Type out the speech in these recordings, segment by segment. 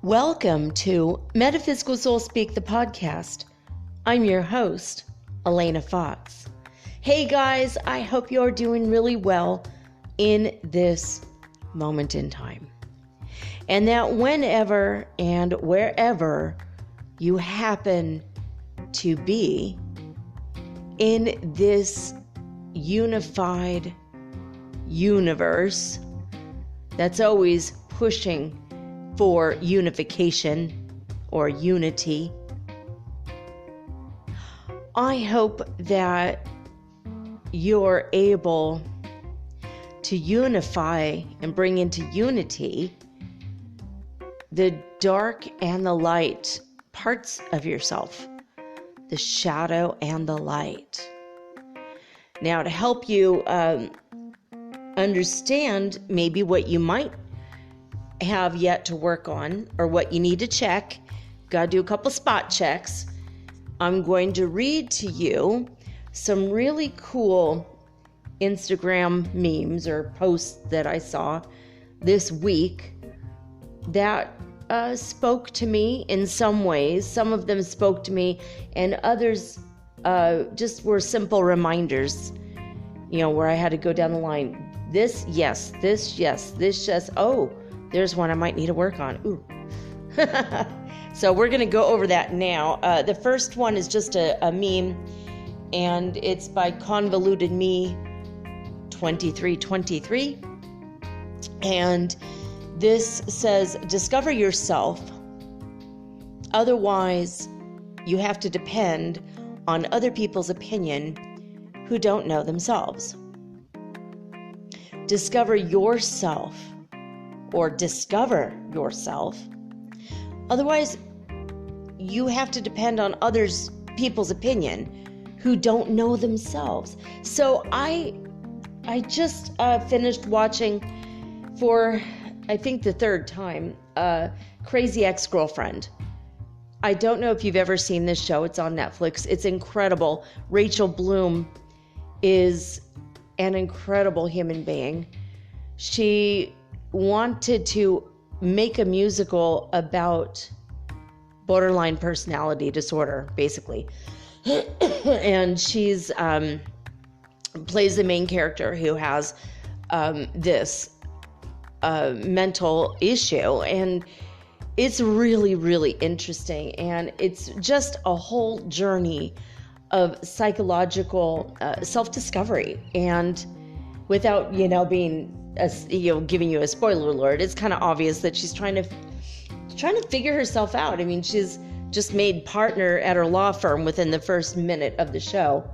Welcome to Metaphysical Soul Speak, the podcast. I'm your host, Elena Fox. Hey guys, I hope you're doing really well in this moment in time. And that whenever and wherever you happen to be in this unified universe that's always pushing for unification or unity, I hope that you're able to unify and bring into unity the dark and the light parts of yourself, the shadow and the light. Now, to help you understand maybe what you might have yet to work on or what you need to check, gotta do a couple spot checks, I'm going to read to you some really cool Instagram memes or posts that I saw this week that spoke to me in some ways. Some of them spoke to me and others just were simple reminders, where I had to go down the line. This, yes, this, yes, this, yes. Oh, there's one I might need to work on. Ooh. So we're going to go over that now. The first one is just a meme, and it's by Convoluted Me 2323. And this says, discover yourself. Otherwise, you have to depend on other people's opinion who don't know themselves. Discover yourself. Or discover yourself. Otherwise, you have to depend on others people's opinion who don't know themselves. So I just finished watching for, I think, the third time, Crazy Ex-Girlfriend. I don't know if you've ever seen this show. It's on Netflix. It's incredible. Rachel Bloom is an incredible human being. She wanted to make a musical about borderline personality disorder, basically. And she's plays the main character who has this mental issue. And it's really, really interesting. And it's just a whole journey of psychological self-discovery. And without, being giving you a spoiler alert, it's kind of obvious that she's trying to figure herself out. I mean, she's just made partner at her law firm within the first minute of the show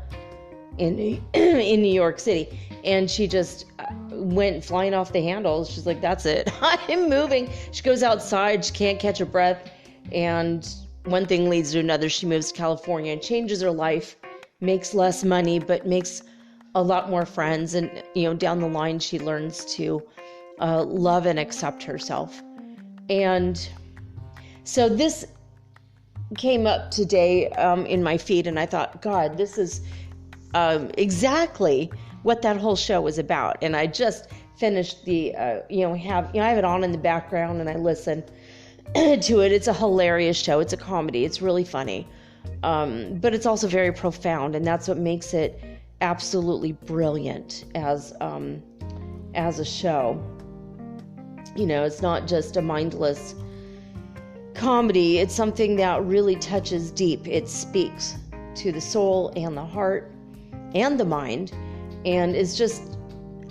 in New York City, and she just went flying off the handle. She's like, that's it. I'm moving. She goes outside. She can't catch her breath, and one thing leads to another. She moves to California and changes her life, makes less money, but makes a lot more friends, and down the line she learns to love and accept herself. And so this came up today in my feed, and I thought, God, this is exactly what that whole show was about. And I just finished the I have it on in the background and I listen to it. It's a hilarious show. It's a comedy. It's really funny, but it's also very profound, and that's what makes it absolutely brilliant as a show. It's not just a mindless comedy. It's something that really touches deep. It speaks to the soul and the heart and the mind, and is just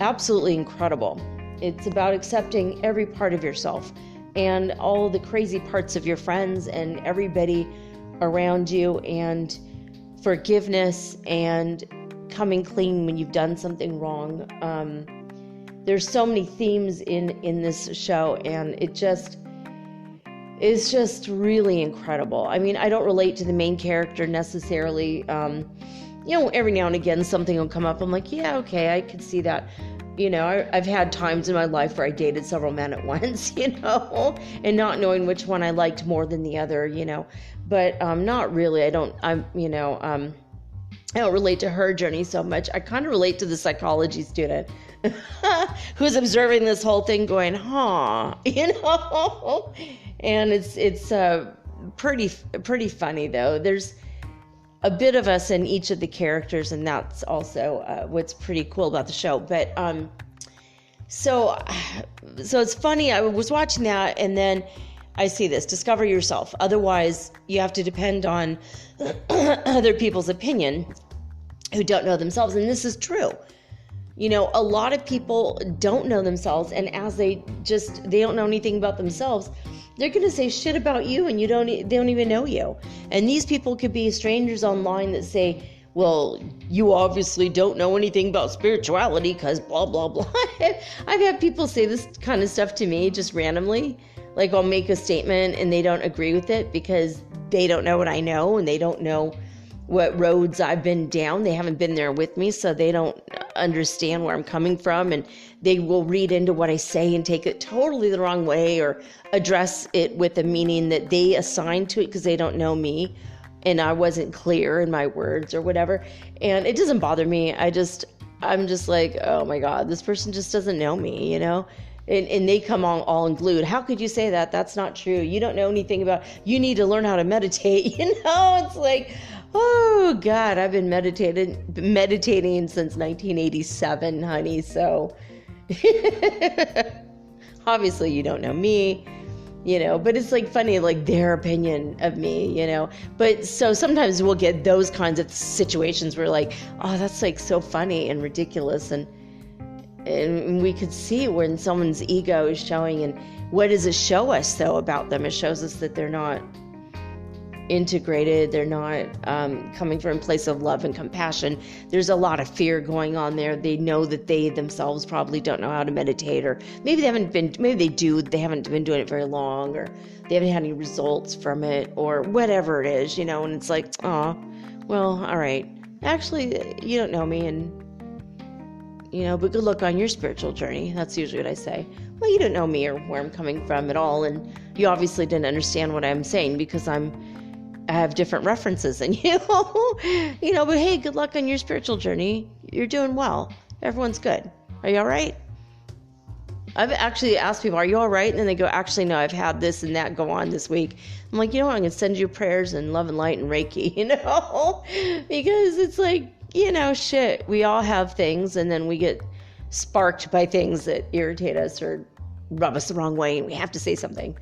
absolutely incredible. It's about accepting every part of yourself and all the crazy parts of your friends and everybody around you, and forgiveness, and coming clean when you've done something wrong. There's so many themes in this show, and it's just really incredible. I mean, I don't relate to the main character necessarily. Every now and again something will come up. I'm like, yeah, okay, I can see that. I've had times in my life where I dated several men at once, and not knowing which one I liked more than the other, but not really. I don't relate to her journey so much. I kind of relate to the psychology student who's observing this whole thing going, and it's pretty funny though. There's a bit of us in each of the characters, and that's also what's pretty cool about the show. But so it's funny. I was watching that, and then I see this: discover yourself. Otherwise, you have to depend on other people's opinion who don't know themselves, and this is true. A lot of people don't know themselves, and as they don't know anything about themselves, they're going to say shit about you, and they don't even know you. And these people could be strangers online that say, well, you obviously don't know anything about spirituality because blah, blah, blah. I've had people say this kind of stuff to me just randomly. Like, I'll make a statement and they don't agree with it because they don't know what I know, and they don't know what roads I've been down. They haven't been there with me, so they don't understand where I'm coming from, and they will read into what I say and take it totally the wrong way, or address it with a meaning that they assign to it because they don't know me and I wasn't clear in my words or whatever. And it doesn't bother me. I'm just like, oh my God, this person just doesn't know me, and they come on all unglued. How could you say that? That's not true. You don't know anything about, you need to learn how to meditate. It's like, oh God, I've been meditating since 1987, honey. So obviously you don't know me, but it's like funny, like their opinion of me, but so sometimes we'll get those kinds of situations where like, oh, that's like so funny and ridiculous. And we could see when someone's ego is showing. And what does it show us though about them? It shows us that they're not integrated. They're not coming from a place of love and compassion. There's a lot of fear going on there. They know that they themselves probably don't know how to meditate, or maybe they do, they haven't been doing it very long, or they haven't had any results from it, or whatever it is, and it's like, oh, well, all right, actually, you don't know me, and but good luck on your spiritual journey. That's usually what I say. Well, you don't know me or where I'm coming from at all, and you obviously didn't understand what I'm saying because I have different references than you. But hey, good luck on your spiritual journey. You're doing well. Everyone's good. Are you all right? I've actually asked people, are you all right? And then they go, actually, no, I've had this and that go on this week. I'm like, what? I'm going to send you prayers and love and light and Reiki, because it's like, shit, we all have things, and then we get sparked by things that irritate us or rub us the wrong way, and we have to say something.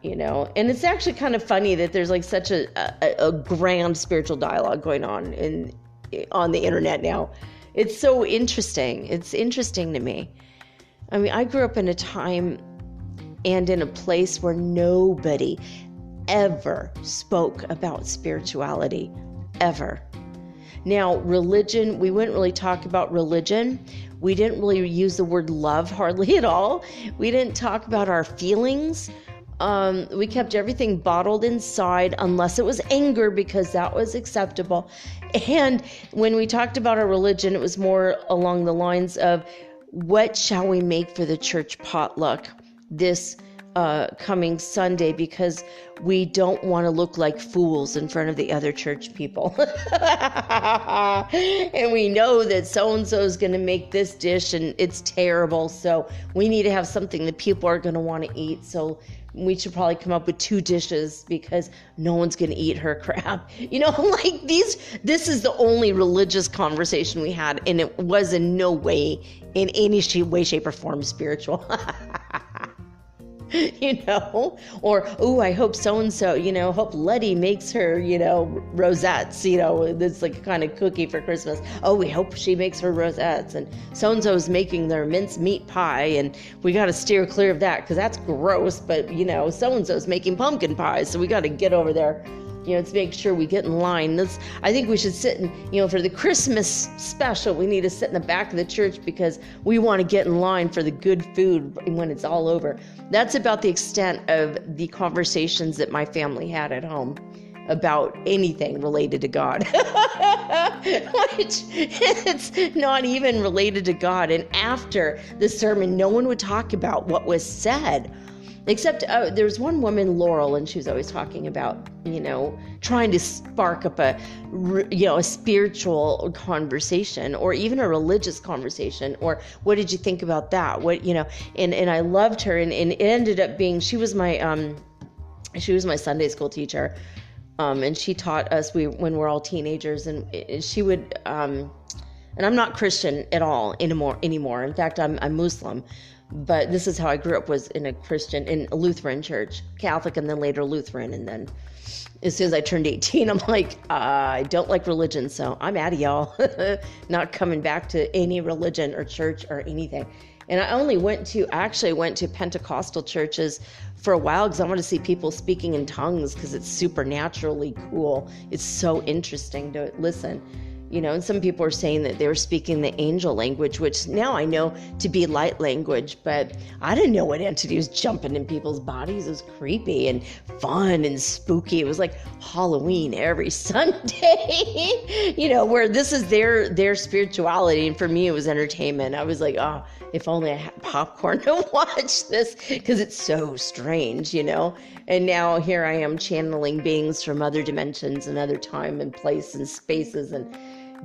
And it's actually kind of funny that there's like such a grand spiritual dialogue going on on the internet now. It's so interesting. It's interesting to me. I mean, I grew up in a time and in a place where nobody ever spoke about spirituality, ever. Now, religion, we wouldn't really talk about religion. We didn't really use the word love hardly at all. We didn't talk about our feelings. We kept everything bottled inside unless it was anger, because that was acceptable. And when we talked about our religion, it was more along the lines of, what shall we make for the church potluck this coming Sunday, because we don't want to look like fools in front of the other church people. And we know that so-and-so is going to make this dish and it's terrible, so we need to have something that people are going to want to eat. So we should probably come up with 2 dishes because no one's going to eat her crap. This is the only religious conversation we had, and it was in no way, in any way, shape, or form spiritual. Or, I hope so-and-so, hope Letty makes her, rosettes, that's like a kind of cookie for Christmas. Oh, we hope she makes her rosettes, and so-and-so's making their mince meat pie, and we got to steer clear of that because that's gross, but, so-and-so's making pumpkin pie, so we got to get over there. to make sure we get in line. I think we should sit in, for the Christmas special, we need to sit in the back of the church because we want to get in line for the good food when it's all over. That's about the extent of the conversations that my family had at home about anything related to God. Which it's not even related to God. And after the sermon, no one would talk about what was said. Except there's one woman, Laurel, and she was always talking about, trying to spark up a spiritual conversation or even a religious conversation, or what did you think about that? And I loved her, and it ended up being, she was my Sunday school teacher, and she taught us when we're all teenagers, and she would, and I'm not Christian at all anymore. In fact, I'm Muslim. But this is how I grew up, was in a Lutheran church, Catholic, and then later Lutheran. And then as soon as I turned 18, I'm like, I don't like religion, so I'm out of y'all. Not coming back to any religion or church or anything. And I went to Pentecostal churches for a while because I want to see people speaking in tongues because it's supernaturally cool. It's so interesting to listen. And some people are saying that they were speaking the angel language, which now I know to be light language, but I didn't know what entity was jumping in people's bodies. It was creepy and fun and spooky. It was like Halloween every Sunday, where this is their spirituality. And for me, it was entertainment. I was like, oh, if only I had popcorn to watch this, because it's so strange, And now here I am channeling beings from other dimensions and other time and place and spaces, and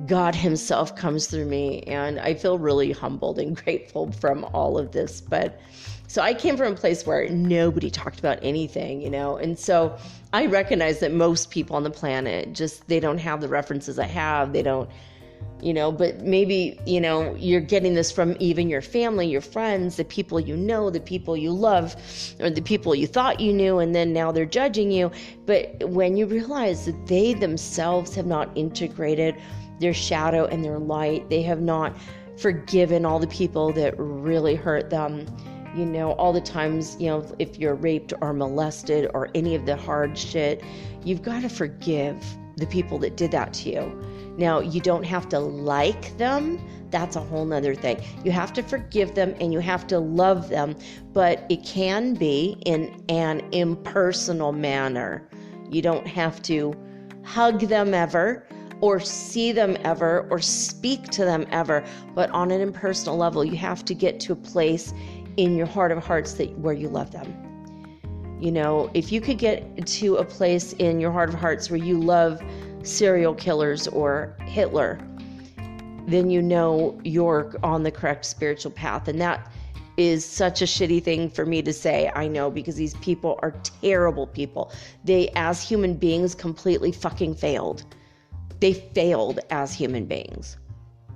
God himself comes through me, and I feel really humbled and grateful from all of this. But so I came from a place where nobody talked about anything, and so I recognize that most people on the planet they don't have the references I have. They don't, but maybe, you're getting this from even your family, your friends, the people the people you love, or the people you thought you knew, and then now they're judging you. But when you realize that they themselves have not integrated their shadow and their light, they have not forgiven all the people that really hurt them, all the times, if you're raped or molested or any of the hard shit, you've got to forgive the people that did that to you. Now, you don't have to like them. That's a whole nother thing. You have to forgive them and you have to love them, but it can be in an impersonal manner. You don't have to hug them ever, or see them ever, or speak to them ever, but on an impersonal level, you have to get to a place in your heart of hearts where you love them. If you could get to a place in your heart of hearts where you love serial killers or Hitler, then you're on the correct spiritual path. And that is such a shitty thing for me to say, I know, because these people are terrible people. They, as human beings, completely fucking failed. They failed as human beings.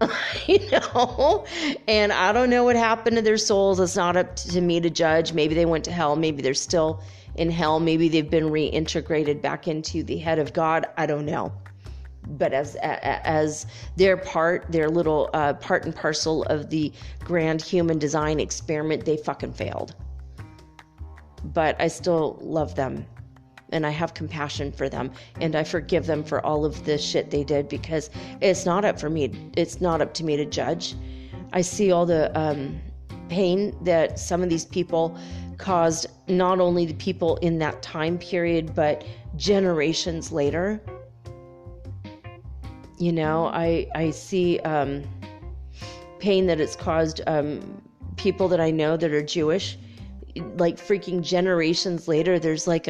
And I don't know what happened to their souls. It's not up to me to judge. Maybe they went to hell. Maybe they're still in hell. Maybe they've been reintegrated back into the head of God. I don't know. But as their little part and parcel of the grand human design experiment, they fucking failed. But I still love them. And I have compassion for them, and I forgive them for all of the shit they did, because it's not up to me to judge. I see all the pain that some of these people caused, not only the people in that time period, but generations later. I see pain that it's caused people that I know that are Jewish, like freaking generations later. There's like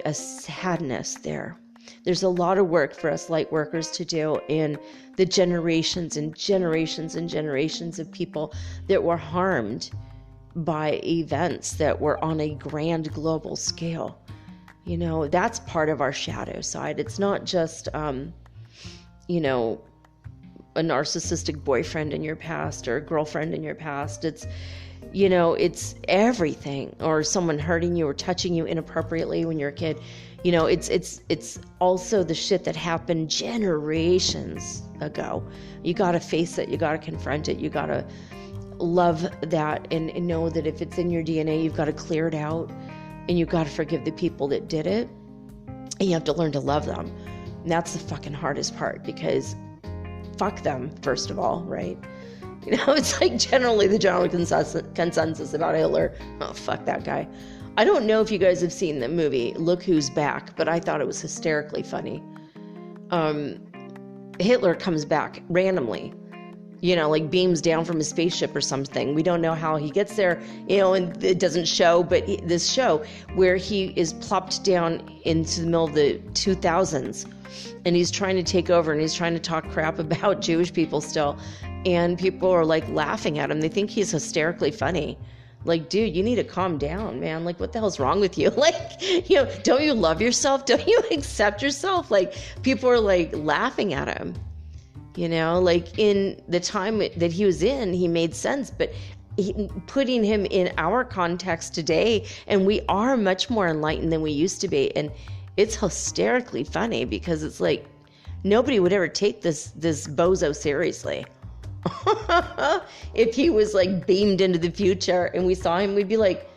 a sadness there. There's a lot of work for us light workers to do in the generations and generations and generations of people that were harmed by events that were on a grand global scale. That's part of our shadow side. It's not just, a narcissistic boyfriend in your past or a girlfriend in your past. It's everything, or someone hurting you or touching you inappropriately when you're a kid. It's also the shit that happened generations ago. You got to face it. You got to confront it. You got to love that and know that if it's in your DNA, you've got to clear it out, and you've got to forgive the people that did it. And you have to learn to love them. And that's the fucking hardest part, because fuck them, first of all, right? It's like generally the general consensus about Hitler. Oh, fuck that guy. I don't know if you guys have seen the movie Look Who's Back, but I thought it was hysterically funny. Hitler comes back randomly, like beams down from a spaceship or something. We don't know how he gets there, and it doesn't show, but this show where he is plopped down into the middle of the 2000s, and he's trying to take over, and he's trying to talk crap about Jewish people still, and people are like laughing at him. They think he's hysterically funny. Like, dude, you need to calm down, man. Like, what the hell's wrong with you? Like, don't you love yourself? Don't you accept yourself? Like, people are like laughing at him. Like in the time that he was in, he made sense, but putting him in our context today, and we are much more enlightened than we used to be. And it's hysterically funny, because it's like, nobody would ever take this bozo seriously. If he was like beamed into the future and we saw him, we'd be like,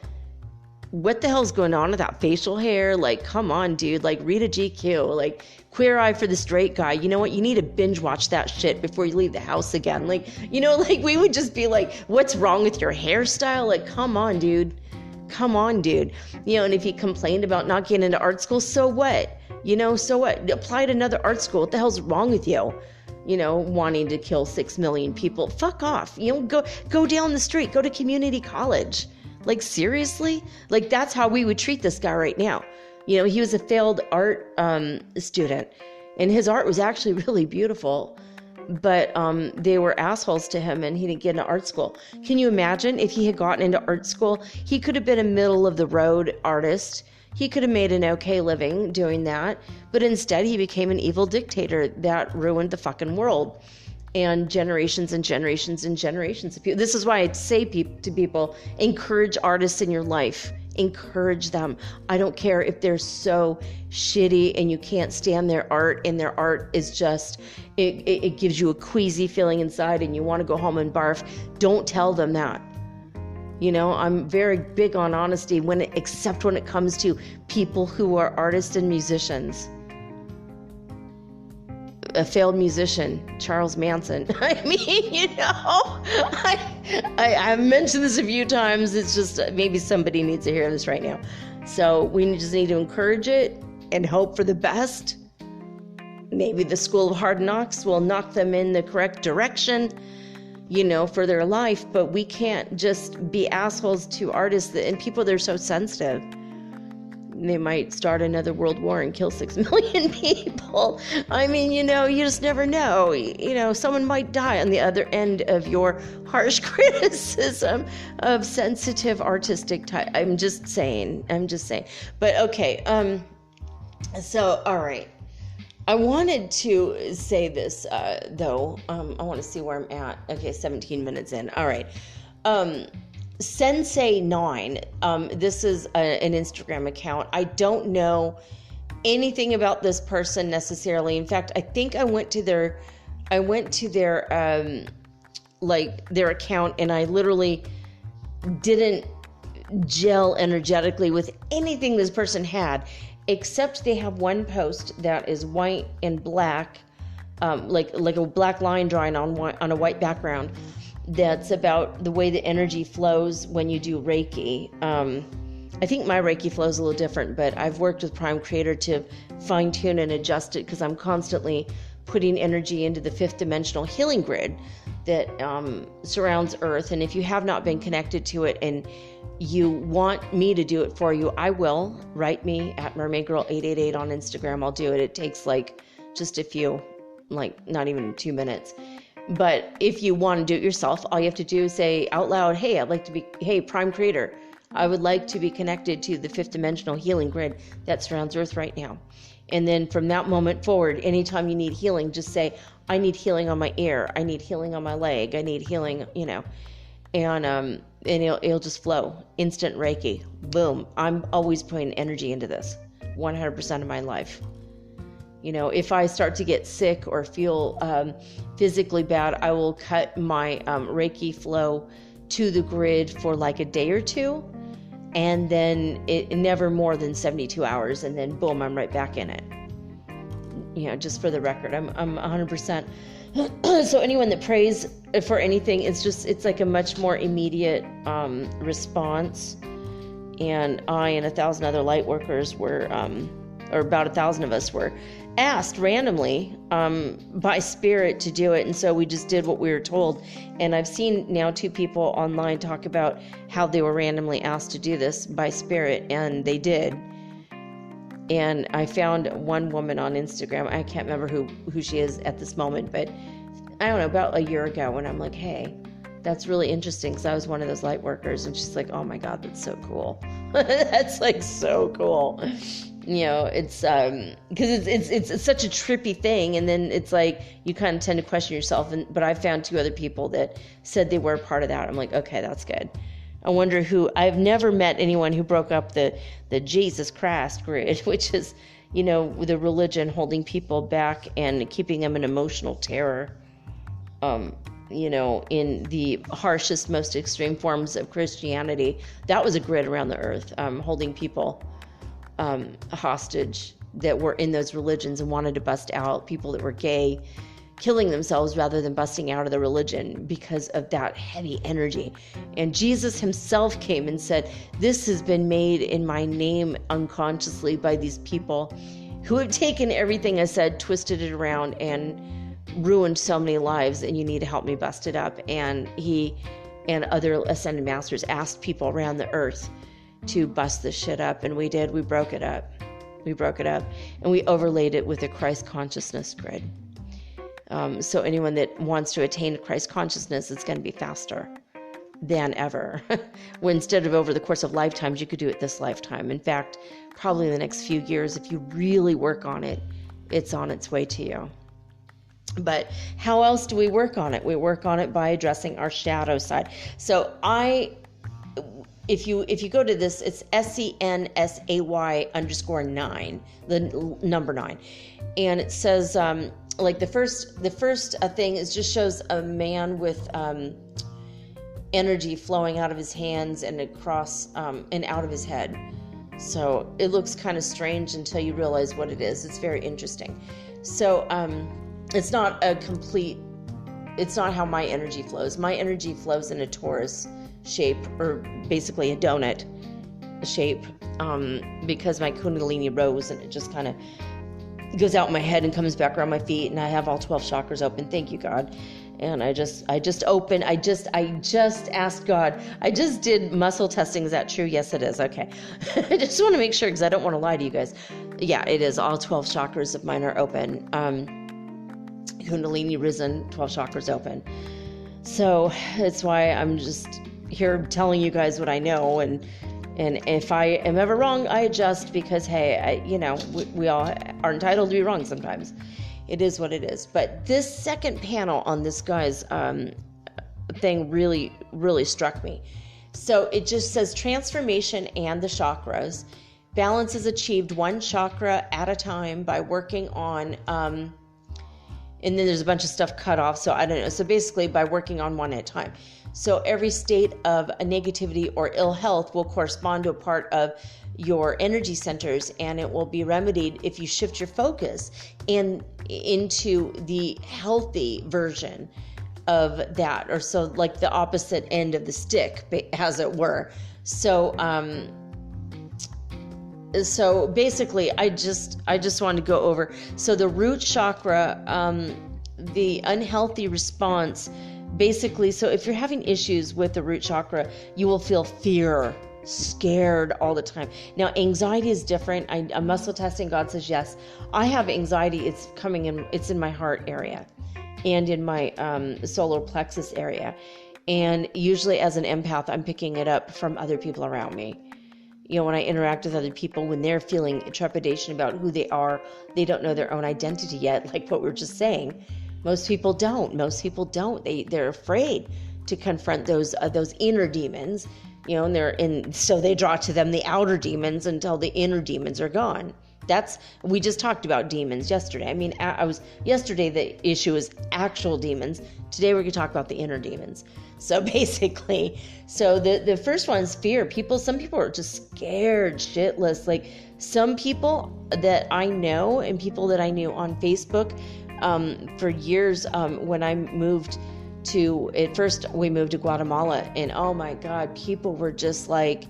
what the hell's going on with that facial hair? Like, come on, dude. Like, read a GQ. Like, Queer Eye for the Straight Guy. You know what? You need to binge watch that shit before you leave the house again. Like, like we would just be like, what's wrong with your hairstyle? Like, come on, dude. Come on, dude. And if he complained about not getting into art school, so what? So what? Apply to another art school. What the hell's wrong with you? Wanting to kill 6 million people. Fuck off. Go down the street. Go to community college. Like, seriously? Like, that's how we would treat this guy right now. He was a failed art student, and his art was actually really beautiful, but they were assholes to him, and he didn't get into art school. Can you imagine if he had gotten into art school? He could have been a middle-of-the-road artist. He could have made an okay living doing that, but instead he became an evil dictator that ruined the fucking world. And generations and generations and generations of people. This is why I say to people, encourage artists in your life. Encourage them. I don't care if they're so shitty and you can't stand their art, and their art is just, it gives you a queasy feeling inside and you want to go home and barf. Don't tell them that. I'm very big on honesty except when it comes to people who are artists and musicians. A failed musician, Charles Manson. I mean, I've mentioned this a few times. It's just maybe somebody needs to hear this right now. So we just need to encourage it and hope for the best. Maybe the School of Hard Knocks will knock them in the correct direction, for their life. But we can't just be assholes to artists and people that are so sensitive. They might start another world war and kill 6 million people. I mean, you just never know. Someone might die on the other end of your harsh criticism of sensitive artistic type. I'm just saying. But okay. So, all right. I wanted to say this, though. I want to see where I'm at. Okay, 17 minutes in. All right. Sensei9, this is an Instagram account. I don't know anything about this person necessarily. In fact, I think I went to their their account, and I literally didn't gel energetically with anything this person had, except they have one post that is white and black, like a black line drawing on a white background. That's about the way the energy flows when you do Reiki. I think my Reiki flows a little different, but I've worked with Prime Creator to fine tune and adjust it, because I'm constantly putting energy into the 5th dimensional healing grid that surrounds Earth. And if you have not been connected to it and you want me to do it for you, I will. Write me at mermaidgirl888 on Instagram. I'll do it. It takes just a few, not even 2 minutes. But if you want to do it yourself, all you have to do is say out loud, hey, Prime Creator, I would like to be connected to the 5th dimensional healing grid that surrounds Earth right now. And then from that moment forward, anytime you need healing, just say, I need healing on my ear. I need healing on my leg. I need healing, and it'll just flow. Instant Reiki. Boom. I'm always putting energy into this 100% of my life. If I start to get sick or feel physically bad, I will cut my Reiki flow to the grid for a day or two. and then it never more than 72 hours, and then boom, I'm right back in it. Just for the record, I'm 100%. So anyone that prays for anything, it's like a much more immediate response. And I and 1,000 other light workers were, or about 1,000 of us were asked randomly by spirit to do it. And so we just did what we were told. And I've seen now 2 people online talk about how they were randomly asked to do this by spirit, and they did. And I found one woman on Instagram. I can't remember who she is at this moment, but I don't know, about a year ago, when I'm like, hey, that's really interesting, because I was one of those light workers. And she's like, oh my God, that's so cool. That's like so cool. It's because it's such a trippy thing. And then it's like you kind of tend to question yourself. But I found 2 other people that said they were part of that. I'm like, okay, that's good. I wonder I've never met anyone who broke up the Jesus Christ grid, which is, the religion holding people back and keeping them in emotional terror. In the harshest, most extreme forms of Christianity. That was a grid around the earth, holding people hostage that were in those religions and wanted to bust out, people that were gay, killing themselves rather than busting out of the religion because of that heavy energy. And Jesus himself came and said, this has been made in my name unconsciously by these people who have taken everything I said, twisted it around, and ruined so many lives, and you need to help me bust it up. And he and other ascended masters asked people around the earth to bust this shit up, and we did. We broke it up, and we overlaid it with a Christ consciousness grid. So anyone that wants to attain Christ consciousness, it's going to be faster than ever. When instead of over the course of lifetimes, you could do it this lifetime. In fact, probably in the next few years, if you really work on it, it's on its way to you. But how else do we work on it? We work on it by addressing our shadow side. So if you go to this, it's SCNSAY_9, the number 9. And it says, like the first thing is just shows a man with energy flowing out of his hands and across and out of his head. So it looks kind of strange until you realize what it is. It's very interesting. So it's not how my energy flows. My energy flows in a torus shape, or basically a donut shape, because my Kundalini rose, and it just kind of goes out my head and comes back around my feet, and I have all 12 chakras open. Thank you, God. And I just asked God. I just did muscle testing. Is that true? Yes, it is. Okay. I just want to make sure, because I don't want to lie to you guys. Yeah, it is. All 12 chakras of mine are open. Kundalini risen, 12 chakras open. So that's why I'm just here telling you guys what I know, and if I am ever wrong, I adjust, because hey, we all are entitled to be wrong sometimes. It is what it is. But this second panel on this guy's thing really, really struck me. So it just says transformation and the chakras. Balance is achieved 1 chakra at a time by working on and then there's a bunch of stuff cut off, so I don't know. So basically by working on 1 at a time. So every state of a negativity or ill health will correspond to a part of your energy centers, and it will be remedied if you shift your focus into the healthy version of that, or so like the opposite end of the stick, as it were. So basically, I just wanted to go over. So the root chakra, the unhealthy response, basically, so if you're having issues with the root chakra, you will feel fear, scared all the time. Now, anxiety is different. I'm muscle testing. God says, yes, I have anxiety. It's coming in. It's in my heart area and in my solar plexus area. And usually as an empath, I'm picking it up from other people around me. When I interact with other people, when they're feeling trepidation about who they are, they don't know their own identity yet, like what we were just saying. Most people don't. They're afraid to confront those inner demons, and so they draw to them the outer demons until the inner demons are gone. We just talked about demons yesterday. I mean, yesterday the issue is actual demons. Today we're going to talk about the inner demons. So basically, the first one is fear. Some people are just scared shitless. Like some people that I know and people that I knew on Facebook for years, when I moved at first we moved to Guatemala, and oh my God, people were just like,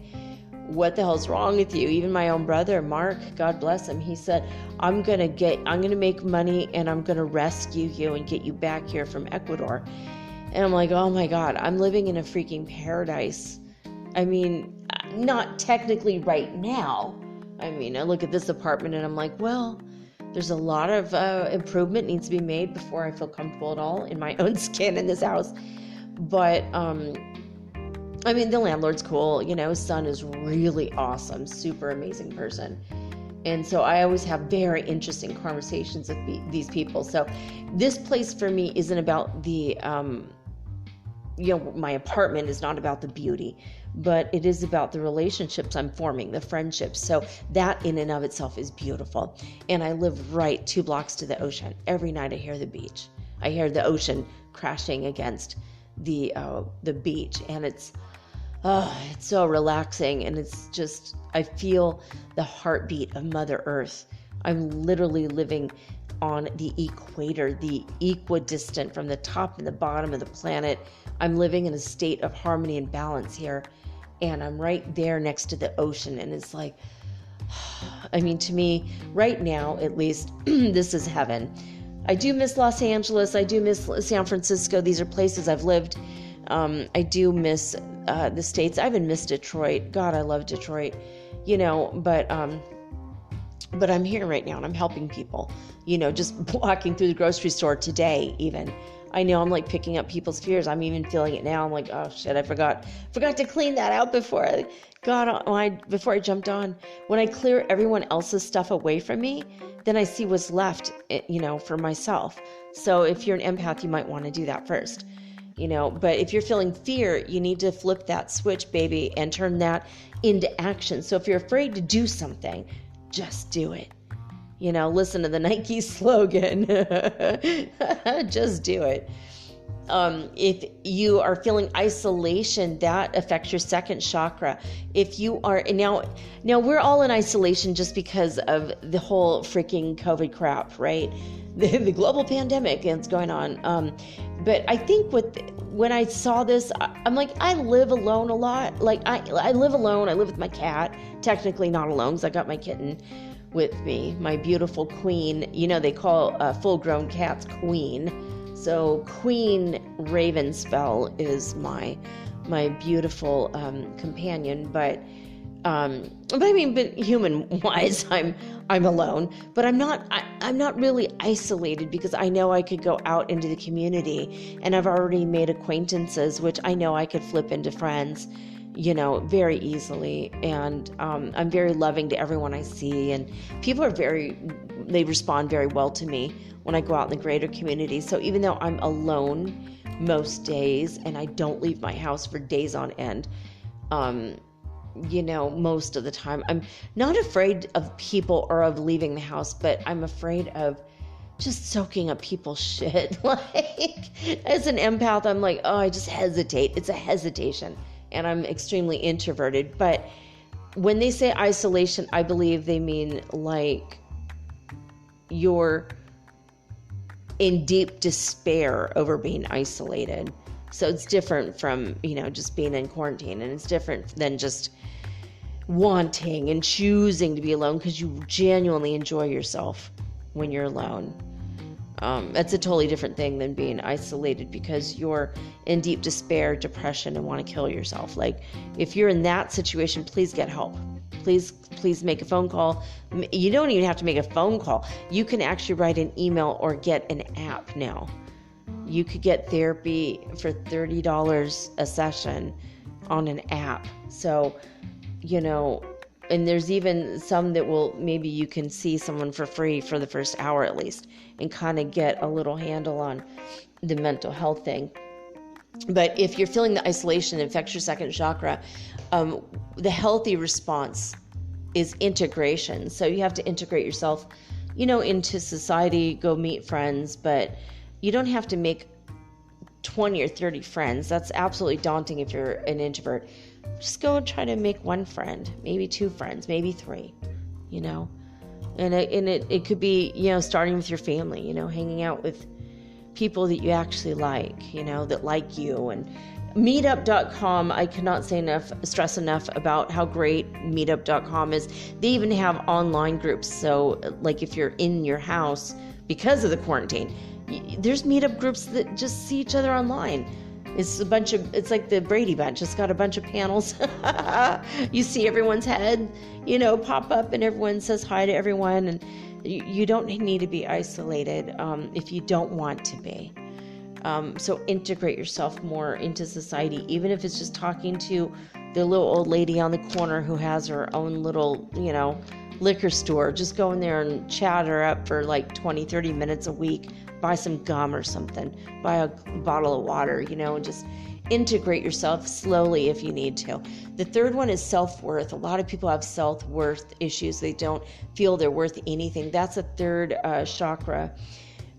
what the hell's wrong with you? Even my own brother, Mark, God bless him, he said, I'm going to make money and I'm going to rescue you and get you back here from Ecuador. And I'm like, oh my God, I'm living in a freaking paradise. I mean, not technically right now. I mean, I look at this apartment and I'm like, well, there's a lot of improvement needs to be made before I feel comfortable at all in my own skin in this house. But, I mean, the landlord's cool, his son is really awesome, super amazing person. And so I always have very interesting conversations with these people. So this place for me isn't about the, my apartment is not about the beauty, but it is about the relationships I'm forming, the friendships. So that in and of itself is beautiful. And I live right 2 blocks to the ocean. Every night I hear the beach. I hear the ocean crashing against the beach, and it's so relaxing, and it's just, I feel the heartbeat of Mother Earth. I'm literally living on the equator, the equidistant from the top and the bottom of the planet. I'm living in a state of harmony and balance here, and I'm right there next to the ocean, and it's like, I mean, to me, right now, at least, this is heaven. I do miss Los Angeles. I do miss San Francisco. These are places I've lived. I do miss the States. I even miss Detroit. God, I love Detroit, but I'm here right now and I'm helping people, just walking through the grocery store today even. I know I'm like picking up people's fears. I'm even feeling it now. I'm like, oh shit, I forgot to clean that out before I jumped on. When I clear everyone else's stuff away from me, then I see what's left, for myself. So if you're an empath, you might want to do that first. But if you're feeling fear, you need to flip that switch, baby, and turn that into action. So if you're afraid to do something, just do it. Listen to the Nike slogan, just do it. If you are feeling isolation, that affects your second chakra. If you are, now we're all in isolation just because of the whole freaking COVID crap, right? The global pandemic that's going on. But I think when I saw this, I'm like, I live alone a lot. Like I live alone. I live with my cat. Technically not alone because I got my kitten with me, my beautiful queen. They call full-grown cats queen. So Queen Ravenspell is my beautiful companion, but human-wise, I'm alone. But I'm not really isolated because I know I could go out into the community, and I've already made acquaintances, which I know I could flip into friends, very easily. And I'm very loving to everyone I see, and people they respond very well to me when I go out in the greater community. So even though I'm alone most days and I don't leave my house for days on end, most of the time, I'm not afraid of people or of leaving the house, but I'm afraid of just soaking up people's shit. Like, as an empath, I'm like, oh, I just hesitate. It's a hesitation. And I'm extremely introverted. But when they say isolation, I believe they mean like you're in deep despair over being isolated. So it's different from, just being in quarantine, and it's different than just wanting and choosing to be alone because you genuinely enjoy yourself when you're alone. That's a totally different thing than being isolated because you're in deep despair, depression, and want to kill yourself. Like, if you're in that situation, please get help. Please make a phone call. You don't even have to make a phone call. You can actually write an email or get an app now. You could get therapy for $30 a session on an app. So, and there's even some that maybe you can see someone for free for the first hour at least and kind of get a little handle on the mental health thing. But if you're feeling the isolation, it affects your second chakra, the healthy response is integration. So you have to integrate yourself, into society, go meet friends, but you don't have to make 20 or 30 friends. That's absolutely daunting if you're an introvert. Just go and try to make one friend, maybe 2 friends, maybe 3, and it could be, starting with your family, hanging out with people that you actually like, that like you. And meetup.com, I cannot stress enough about how great meetup.com is. They even have online groups. So like if you're in your house because of the quarantine, there's meetup groups that just see each other online. It's like the Brady Bunch. It's got a bunch of panels. You see everyone's head, pop up, and everyone says hi to everyone. And you don't need to be isolated if you don't want to be. So integrate yourself more into society, even if it's just talking to the little old lady on the corner who has her own little, liquor store. Just go in there and chat her up for like 20, 30 minutes a week. Buy some gum or something. Buy a bottle of water, and just integrate yourself slowly if you need to. The third one is self-worth. A lot of people have self-worth issues. They don't feel they're worth anything. That's a third chakra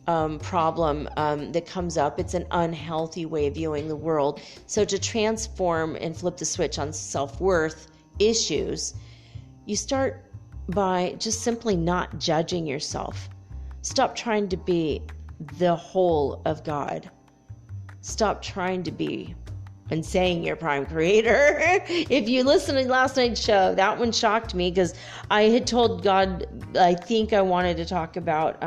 problem that comes up. It's an unhealthy way of viewing the world. So to transform and flip the switch on self-worth issues, you start by just simply not judging yourself. Stop trying to be the whole of God. Stop trying to be and saying you're prime creator. If you listened to last night's show, that one shocked me because I had told God, I think I wanted to talk about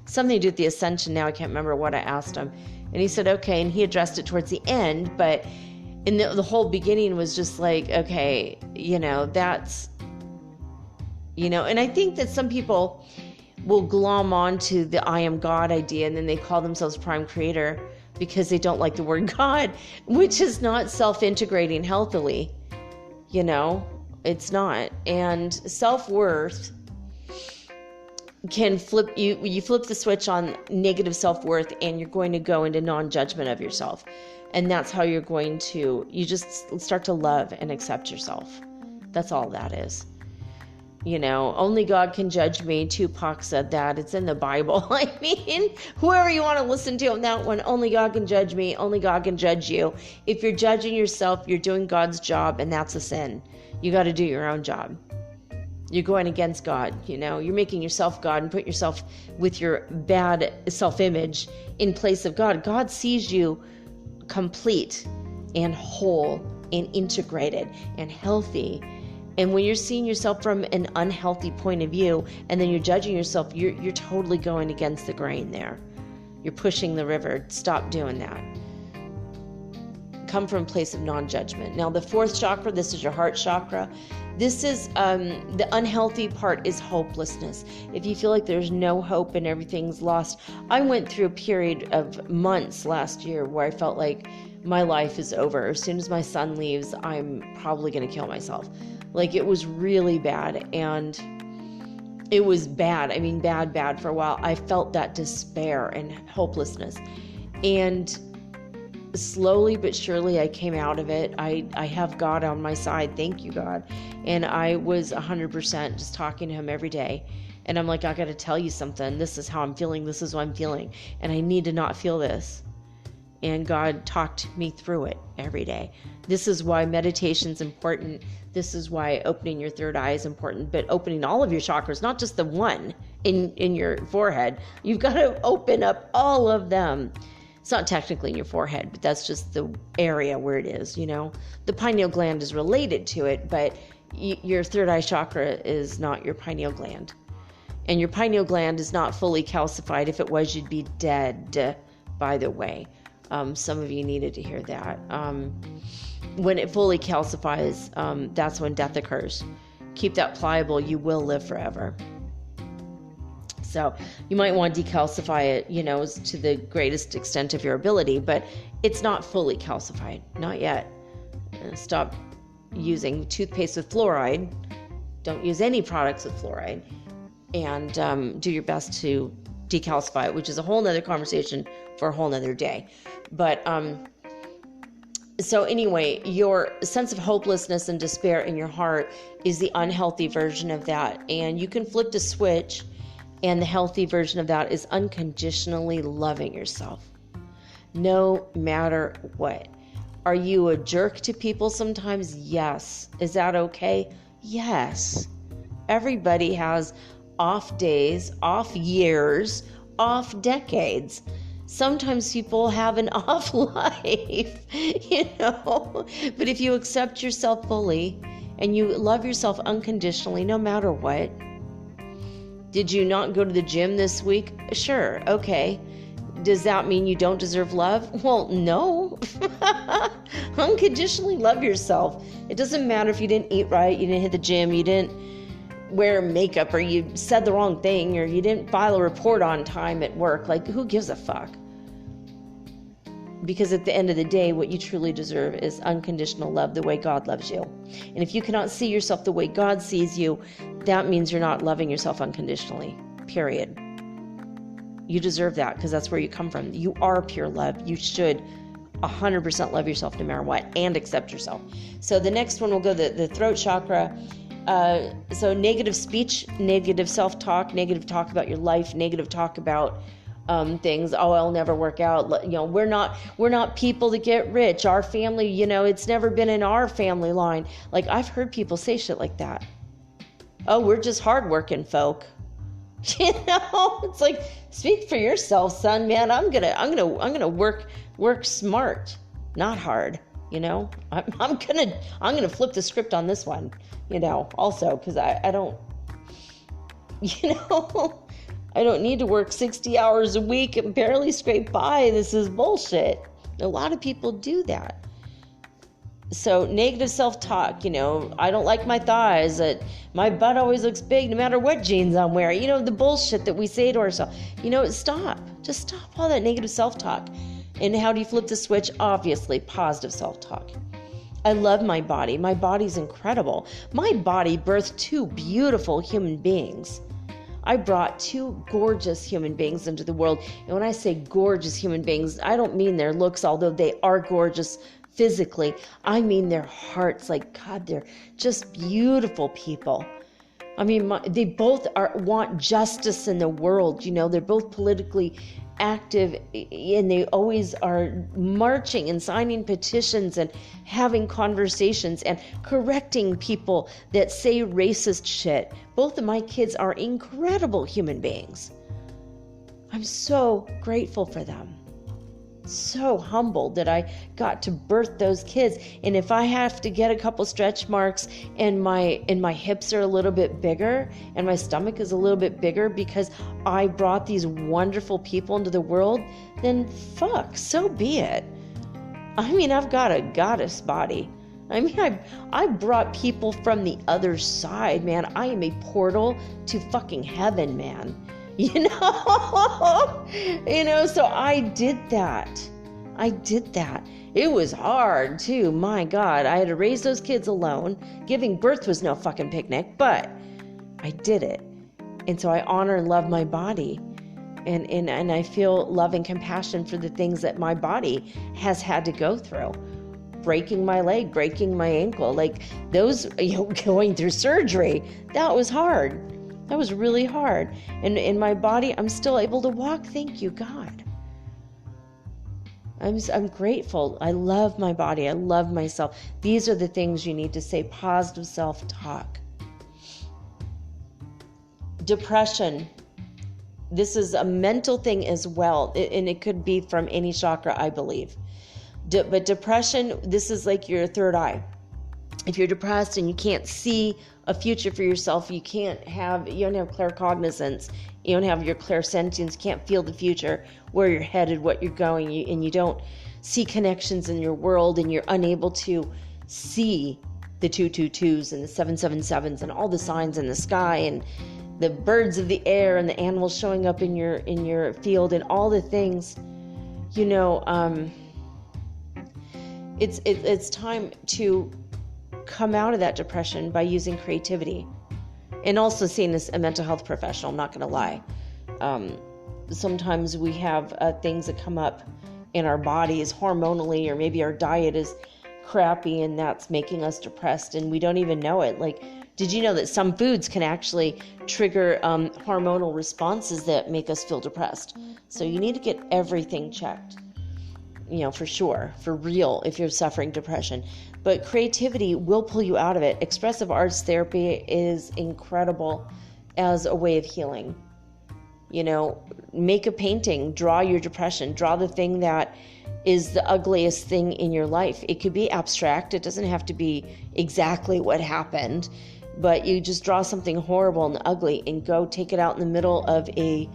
something to do with the ascension. Now I can't remember what I asked him. And he said, okay. And he addressed it towards the end, but in the whole beginning was just like, okay, that's, and I think that some people will glom onto the I am God idea, and then they call themselves prime creator because they don't like the word God, which is not self-integrating healthily. It's not. And self-worth can flip you flip the switch on negative self-worth, and you're going to go into non-judgment of yourself. And that's how you just start to love and accept yourself. That's all that is. Only God can judge me. Tupac said that. It's in the Bible. I mean, whoever you want to listen to on that one, only God can judge me. Only God can judge you. If you're judging yourself, you're doing God's job, and that's a sin. You got to do your own job. You're going against God. You're making yourself God and put yourself with your bad self-image in place of God. God sees you complete and whole and integrated and healthy. And when you're seeing yourself from an unhealthy point of view, and then you're judging yourself, you're totally going against the grain there. You're pushing the river. Stop doing that. Come from a place of non-judgment. Now, the fourth chakra, this is your heart chakra. This is, the unhealthy part is hopelessness. If you feel like there's no hope and everything's lost. I went through a period of months last year where I felt like my life is over. As soon as my son leaves, I'm probably going to kill myself. Like, it was really bad, and it was bad. I mean, bad for a while. I felt that despair and hopelessness. And slowly but surely I came out of it. I have God on my side. Thank you, God. And I was 100% just talking to him every day. And I'm like, I got to tell you something. This is how I'm feeling. This is what I'm feeling. And I need to not feel this. And God talked me through it every day. This is why meditation's important. This is why opening your third eye is important, but opening all of your chakras, not just the one in your forehead. You've got to open up all of them. It's not technically in your forehead, but that's just the area where it is, The pineal gland is related to it, but your third eye chakra is not your pineal gland. And your pineal gland is not fully calcified. If it was, you'd be dead, by the way. Some of you needed to hear that. When it fully calcifies, that's when death occurs. Keep that pliable, you will live forever. So you might want to decalcify it, to the greatest extent of your ability, but it's not fully calcified, not yet. Stop using toothpaste with fluoride. Don't use any products with fluoride, and do your best to decalcify it, which is a whole nother conversation for a whole nother day. But So anyway, your sense of hopelessness and despair in your heart is the unhealthy version of that. And you can flip the switch, and the healthy version of that is unconditionally loving yourself, no matter what. Are you a jerk to people sometimes? Yes. Is that okay? Yes. Everybody has off days, off years, off decades. Sometimes people have an off life, But if you accept yourself fully and you love yourself unconditionally, no matter what. Did you not go to the gym this week? Sure, okay. Does that mean you don't deserve love? Well, no. Unconditionally love yourself. It doesn't matter if you didn't eat right, you didn't hit the gym, you didn't wear makeup, or you said the wrong thing, or you didn't file a report on time at work. Like, who gives a fuck? Because at the end of the day, what you truly deserve is unconditional love, the way God loves you. And if you cannot see yourself the way God sees you, that means you're not loving yourself unconditionally, period. You deserve that, because that's where you come from. You are pure love. You should 100% love yourself no matter what, and accept yourself. So the next one will go the throat chakra. So negative speech, negative self-talk, negative talk about your life, negative talk about things. Oh, I'll never work out. We're not people that get rich. Our family, it's never been in our family line. Like, I've heard people say shit like that. Oh, we're just hardworking folk. It's like, speak for yourself, son, man. I'm gonna work smart, not hard. I'm gonna flip the script on this one. Also, because I don't, I don't need to work 60 hours a week and barely scrape by. This is bullshit. A lot of people do that. So negative self-talk, I don't like my thighs. My butt always looks big no matter what jeans I'm wearing. The bullshit that we say to ourselves. Stop. Just stop all that negative self-talk. And how do you flip the switch? Obviously, positive self-talk. I love my body. My body's incredible. My body birthed two beautiful human beings. I brought two gorgeous human beings into the world. And when I say gorgeous human beings, I don't mean their looks, although they are gorgeous physically. I mean their hearts. Like, God, they're just beautiful people. I mean, they both want justice in the world. They're both politically active, and they always are marching and signing petitions and having conversations and correcting people that say racist shit. Both of my kids are incredible human beings. I'm so grateful for them. So humbled that I got to birth those kids. And if I have to get a couple stretch marks and my hips are a little bit bigger and my stomach is a little bit bigger because I brought these wonderful people into the world, then fuck, so be it. I mean, I've got a goddess body. I mean, I brought people from the other side, man. I am a portal to fucking heaven, man. So I did that. It was hard too. My God, I had to raise those kids alone. Giving birth was no fucking picnic, but I did it. And so I honor and love my body. And I feel love and compassion for the things that my body has had to go through. Breaking my leg, breaking my ankle, like those, going through surgery, that was hard. That was really hard. And in my body, I'm still able to walk. Thank you, God. I'm grateful. I love my body. I love myself. These are the things you need to say. Positive self-talk. Depression. This is a mental thing as well. And it could be from any chakra, I believe. But depression, this is like your third eye. If you're depressed and you can't see a future for yourself, you don't have claircognizance, you don't have your clairsentience, you can't feel the future, where you're headed, what you're going, and you don't see connections in your world, and you're unable to see the 222s and the 777s and all the signs in the sky and the birds of the air and the animals showing up in your field and all the things, it's time to come out of that depression by using creativity, and also seeing as a mental health professional. I'm not going to lie. Sometimes we have things that come up in our bodies hormonally, or maybe our diet is crappy and that's making us depressed and we don't even know it. Like, did you know that some foods can actually trigger hormonal responses that make us feel depressed? So you need to get everything checked, for sure, for real, if you're suffering depression. But creativity will pull you out of it. Expressive arts therapy is incredible as a way of healing. Make a painting, draw your depression, draw the thing that is the ugliest thing in your life. It could be abstract. It doesn't have to be exactly what happened, but you just draw something horrible and ugly and go take it out in the middle of a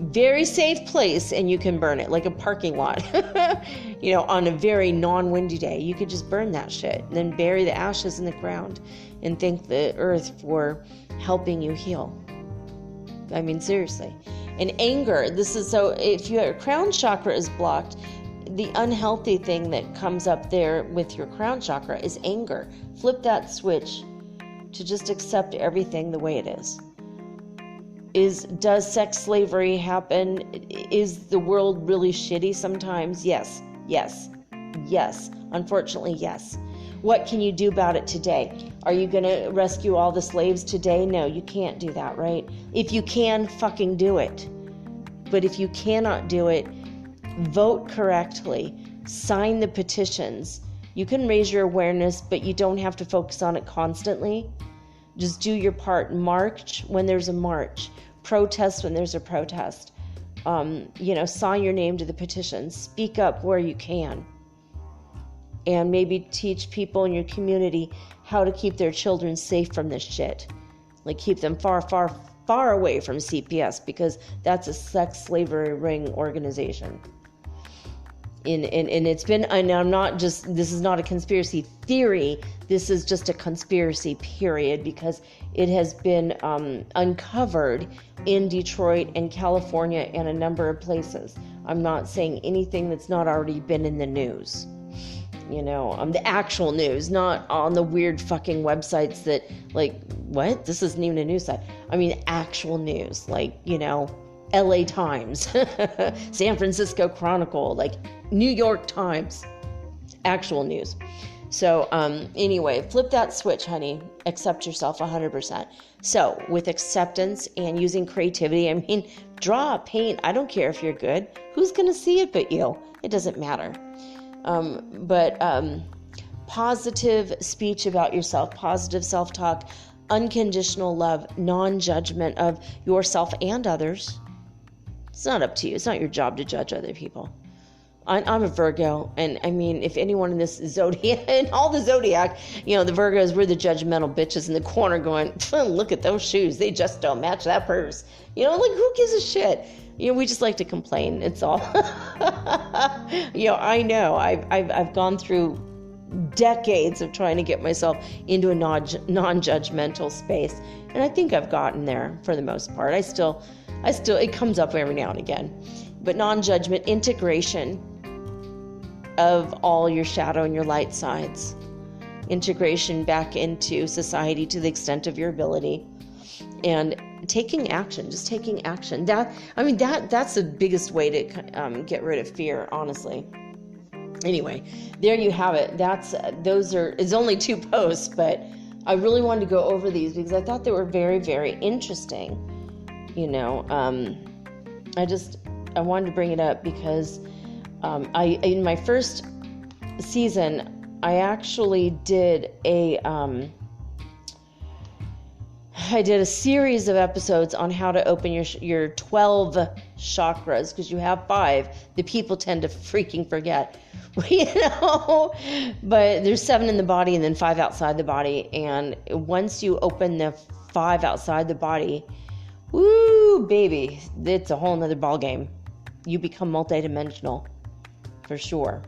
very safe place and you can burn it, like a parking lot. On a very non-windy day, you could just burn that shit and then bury the ashes in the ground and thank the earth for helping you heal. I mean, seriously. And anger, if your crown chakra is blocked, the unhealthy thing that comes up there with your crown chakra is anger. Flip that switch to just accept everything the way it is. Does sex slavery happen? Is the world really shitty sometimes? Yes. Unfortunately, yes. What can you do about it today? Are you going to rescue all the slaves today? No, you can't do that, right? If you can, fucking do it. But if you cannot do it, vote correctly. Sign the petitions. You can raise your awareness, but you don't have to focus on it constantly. Just do your part. March when there's a march. Protest when there's a protest. Sign your name to the petition. Speak up where you can. And maybe teach people in your community how to keep their children safe from this shit. Like, keep them far, far, far away from CPS, because that's a sex slavery ring organization. And it's been, and I'm not just, this is not a conspiracy theory, this is just a conspiracy period, because it has been uncovered in Detroit and California and a number of places. I'm not saying anything that's not already been in the news. The actual news, not on the weird fucking websites that, like, what? This isn't even a news site. I mean, actual news, like, LA Times, San Francisco Chronicle, like New York Times, actual news. So, anyway, flip that switch, honey. Accept yourself 100%. So, with acceptance and using creativity, I mean, draw, paint, I don't care if you're good. Who's going to see it but you? It doesn't matter. But positive speech about yourself, positive self-talk, unconditional love, non-judgment of yourself and others. It's not up to you. It's not your job to judge other people. I'm a Virgo, and I mean, if anyone in this zodiac, and all the zodiac, the Virgos, we're the judgmental bitches in the corner going, look at those shoes. They just don't match that purse. Like, who gives a shit? We just like to complain. It's all. I know. I've gone through decades of trying to get myself into a non-judgmental space, and I think I've gotten there for the most part. I still, it comes up every now and again, but non-judgment, integration of all your shadow and your light sides, integration back into society to the extent of your ability, and taking action, just taking action. That's the biggest way to get rid of fear, honestly. Anyway, there you have it. It's only 2 posts, but I really wanted to go over these because I thought they were very, very interesting. I wanted to bring it up because in my first season, I actually did I did a series of episodes on how to open your 12 chakras, because you have 5. The people tend to freaking forget, but there's 7 in the body and then 5 outside the body. And once you open the 5 outside the body, woo, baby, it's a whole nother ball game. You become multidimensional for sure.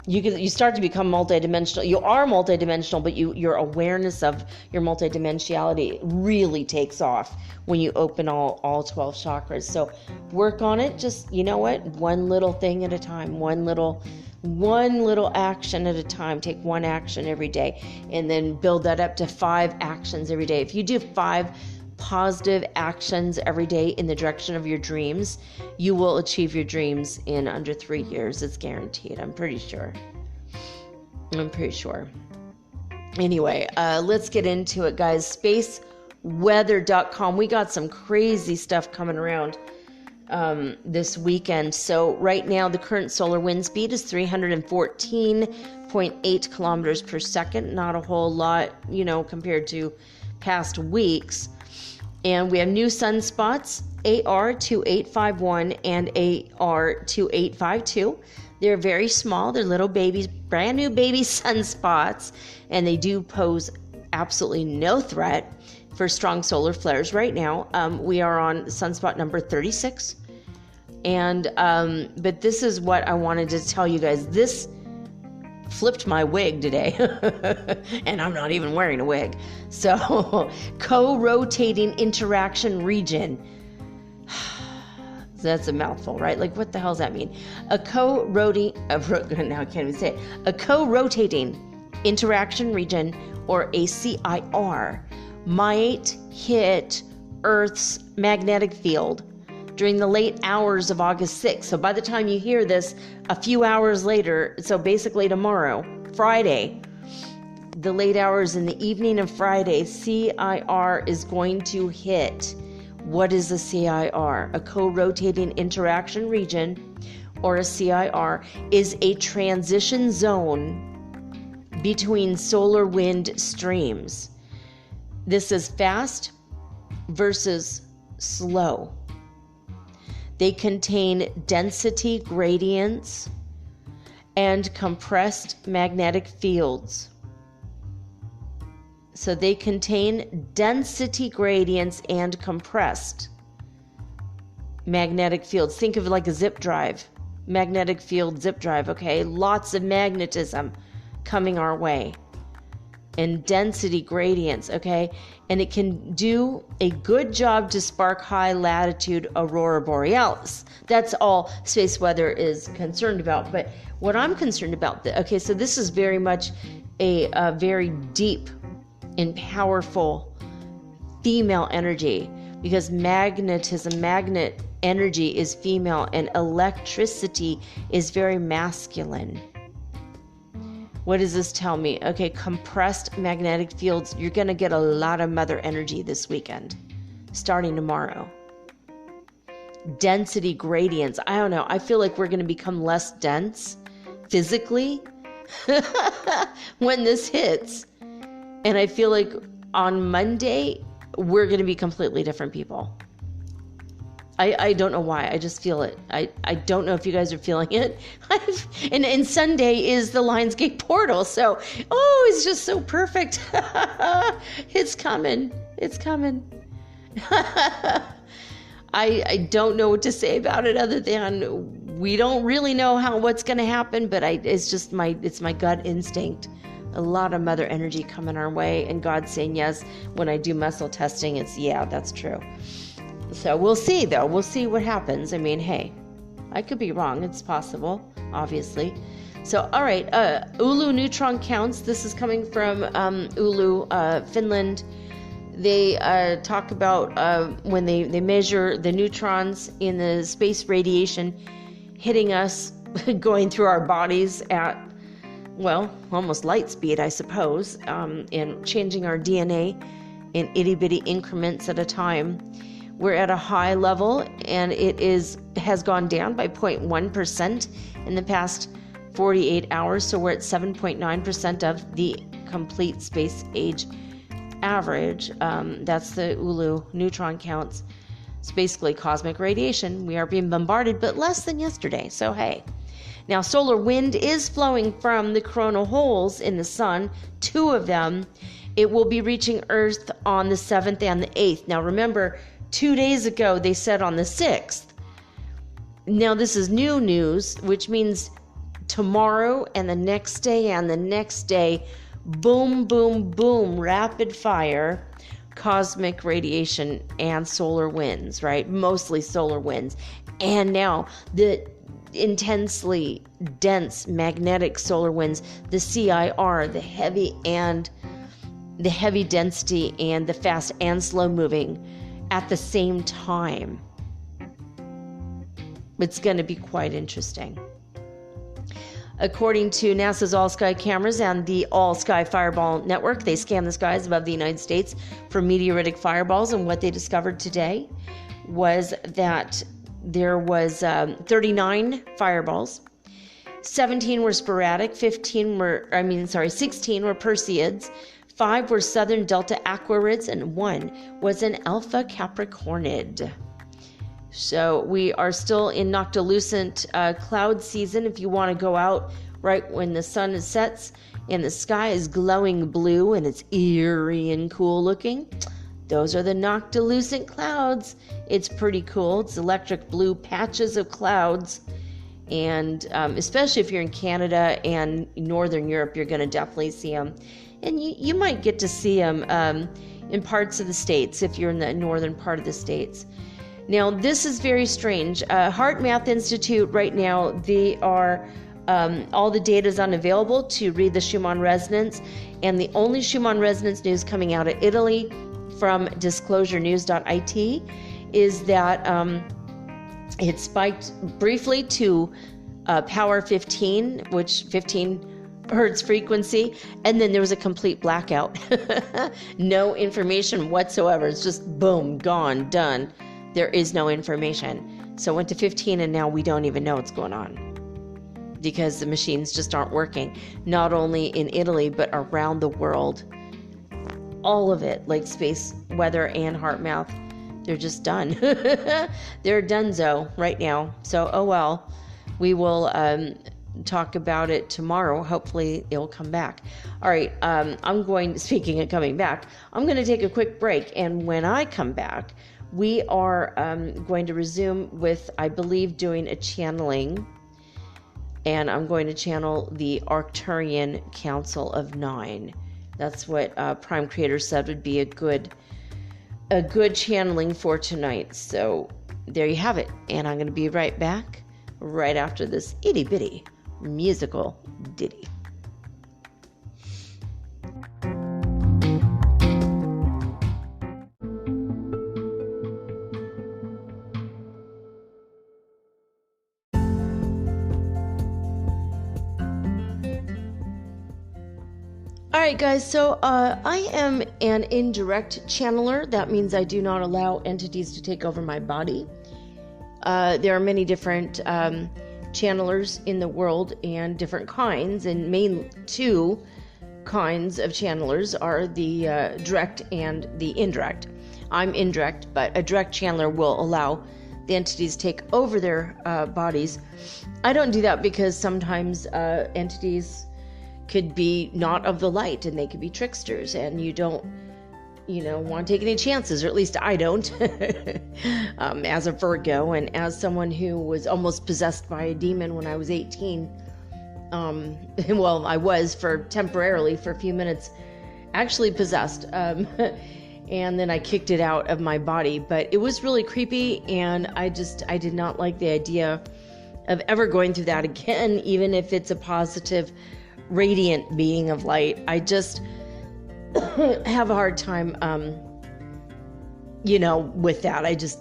You start to become multidimensional. You are multidimensional, but your awareness of your multidimensionality really takes off when you open all 12 chakras. So work on it. Just, one little thing at a time, one little action at a time. Take one action every day and then build that up to 5 actions every day. If you do 5 positive actions every day in the direction of your dreams, you will achieve your dreams in under 3 years. It's guaranteed. I'm pretty sure. Anyway, let's get into it, guys. Spaceweather.com. We got some crazy stuff coming around this weekend. So right now, the current solar wind speed is 314.8 kilometers per second. Not a whole lot, compared to past weeks. And we have new sunspots, AR2851 and AR2852. They're very small. They're little babies, brand new baby sunspots, and they do pose absolutely no threat for strong solar flares right now. We are on sunspot number 36. And but this is what I wanted to tell you guys. This flipped my wig today, and I'm not even wearing a wig. So, co-rotating interaction region. That's a mouthful, right? Like, what the hell does that mean? Now I can't even say it. A co-rotating interaction region, or a CIR, might hit Earth's magnetic field during the late hours of August 6th. So by the time you hear this, a few hours later, so basically tomorrow, Friday, the late hours in the evening of Friday, CIR is going to hit. What is a CIR? A co-rotating interaction region, or a CIR, is a transition zone between solar wind streams. This is fast versus slow. They contain density gradients and compressed magnetic fields. So they contain density gradients and compressed magnetic fields. Think of it like a zip drive, magnetic field zip drive, okay? Lots of magnetism coming our way. And density gradients, okay? And it can do a good job to spark high latitude aurora borealis. That's all space weather is concerned about. But what I'm concerned about, so this is very much a very deep and powerful female energy, because magnetism, magnet energy is female, and electricity is very masculine. What does this tell me? Okay, compressed magnetic fields. You're going to get a lot of mother energy this weekend, starting tomorrow. Density gradients. I don't know. I feel like we're going to become less dense physically when this hits. And I feel like on Monday, we're going to be completely different people. I don't know why. I just feel it. I don't know if you guys are feeling it. And Sunday is the Lionsgate portal. So, it's just so perfect. It's coming. It's coming. I don't know what to say about it other than we don't really know what's going to happen, but it's my gut instinct. A lot of mother energy coming our way, and God saying yes. When I do muscle testing, that's true. So we'll see, though. We'll see what happens. I mean, hey, I could be wrong. It's possible, obviously. So, all right, Oulu neutron counts. This is coming from Oulu, Finland. They talk about when they measure the neutrons in the space radiation hitting us, going through our bodies at, almost light speed, I suppose, and changing our DNA in itty-bitty increments at a time. We're at a high level, and it has gone down by 0.1% in the past 48 hours. So we're at 7.9% of the complete space age average. That's the Oulu neutron counts. It's basically cosmic radiation. We are being bombarded, but less than yesterday. So hey. Now, solar wind is flowing from the coronal holes in the sun, 2 of them. It will be reaching Earth on the 7th and the 8th. Now, remember, 2 days ago, they said on the 6th. Now, this is new news, which means tomorrow and the next day, boom, boom, boom, rapid fire, cosmic radiation and solar winds, right? Mostly solar winds. And now, the intensely dense magnetic solar winds, the CIR, the heavy and the heavy density and the fast and slow moving at the same time. It's going to be quite interesting. According to NASA's all-sky cameras and the all-sky fireball network, they scan the skies above the United States for meteoritic fireballs, and what they discovered today was that there was 39 fireballs. 17 were sporadic, 16 were Perseids, 5 were Southern Delta Aquarids, and 1 was an Alpha Capricornid. So we are still in noctilucent cloud season. If you want to go out right when the sun sets and the sky is glowing blue and it's eerie and cool looking, those are the noctilucent clouds. It's pretty cool. It's electric blue patches of clouds. And especially if you're in Canada and Northern Europe, you're going to definitely see them. And you might get to see them in parts of the States if you're in the northern part of the States. Now, this is very strange. Heart Math Institute right now, they are, all the data is unavailable to read the Schumann Resonance. And the only Schumann Resonance news coming out of Italy from disclosurenews.it is that it spiked briefly to power 15, which 15 hertz frequency, and then there was a complete blackout. No information whatsoever. It's just boom, gone, done. There is no information. So it went to 15, and now we don't even know what's going on because the machines just aren't working. Not only in Italy, but around the world. All of it, like space, weather, and heart math, they're just done. They're donezo right now. So, oh well. We will talk about it tomorrow. Hopefully it'll come back. All right, speaking of coming back, I'm going to take a quick break. And when I come back, we are going to resume with, I believe, doing a channeling. And I'm going to channel the Arcturian Council of 9. That's what Prime Creator said would be a good channeling for tonight. So there you have it. And I'm going to be right back right after this itty bitty musical ditty. Alright guys, so I am an indirect channeler. That means I do not allow entities to take over my body. There are many different channelers in the world and different kinds, and main two kinds of channelers are the direct and the indirect. I'm indirect, but a direct channeler will allow the entities to take over their bodies. I don't do that because sometimes entities could be not of the light and they could be tricksters, and you don't want to take any chances, or at least I don't. As a Virgo and as someone who was almost possessed by a demon when I was 18, well, I was temporarily for a few minutes actually possessed, and then I kicked it out of my body, but it was really creepy, and I did not like the idea of ever going through that again, even if it's a positive, radiant being of light. I just have a hard time, with that. I just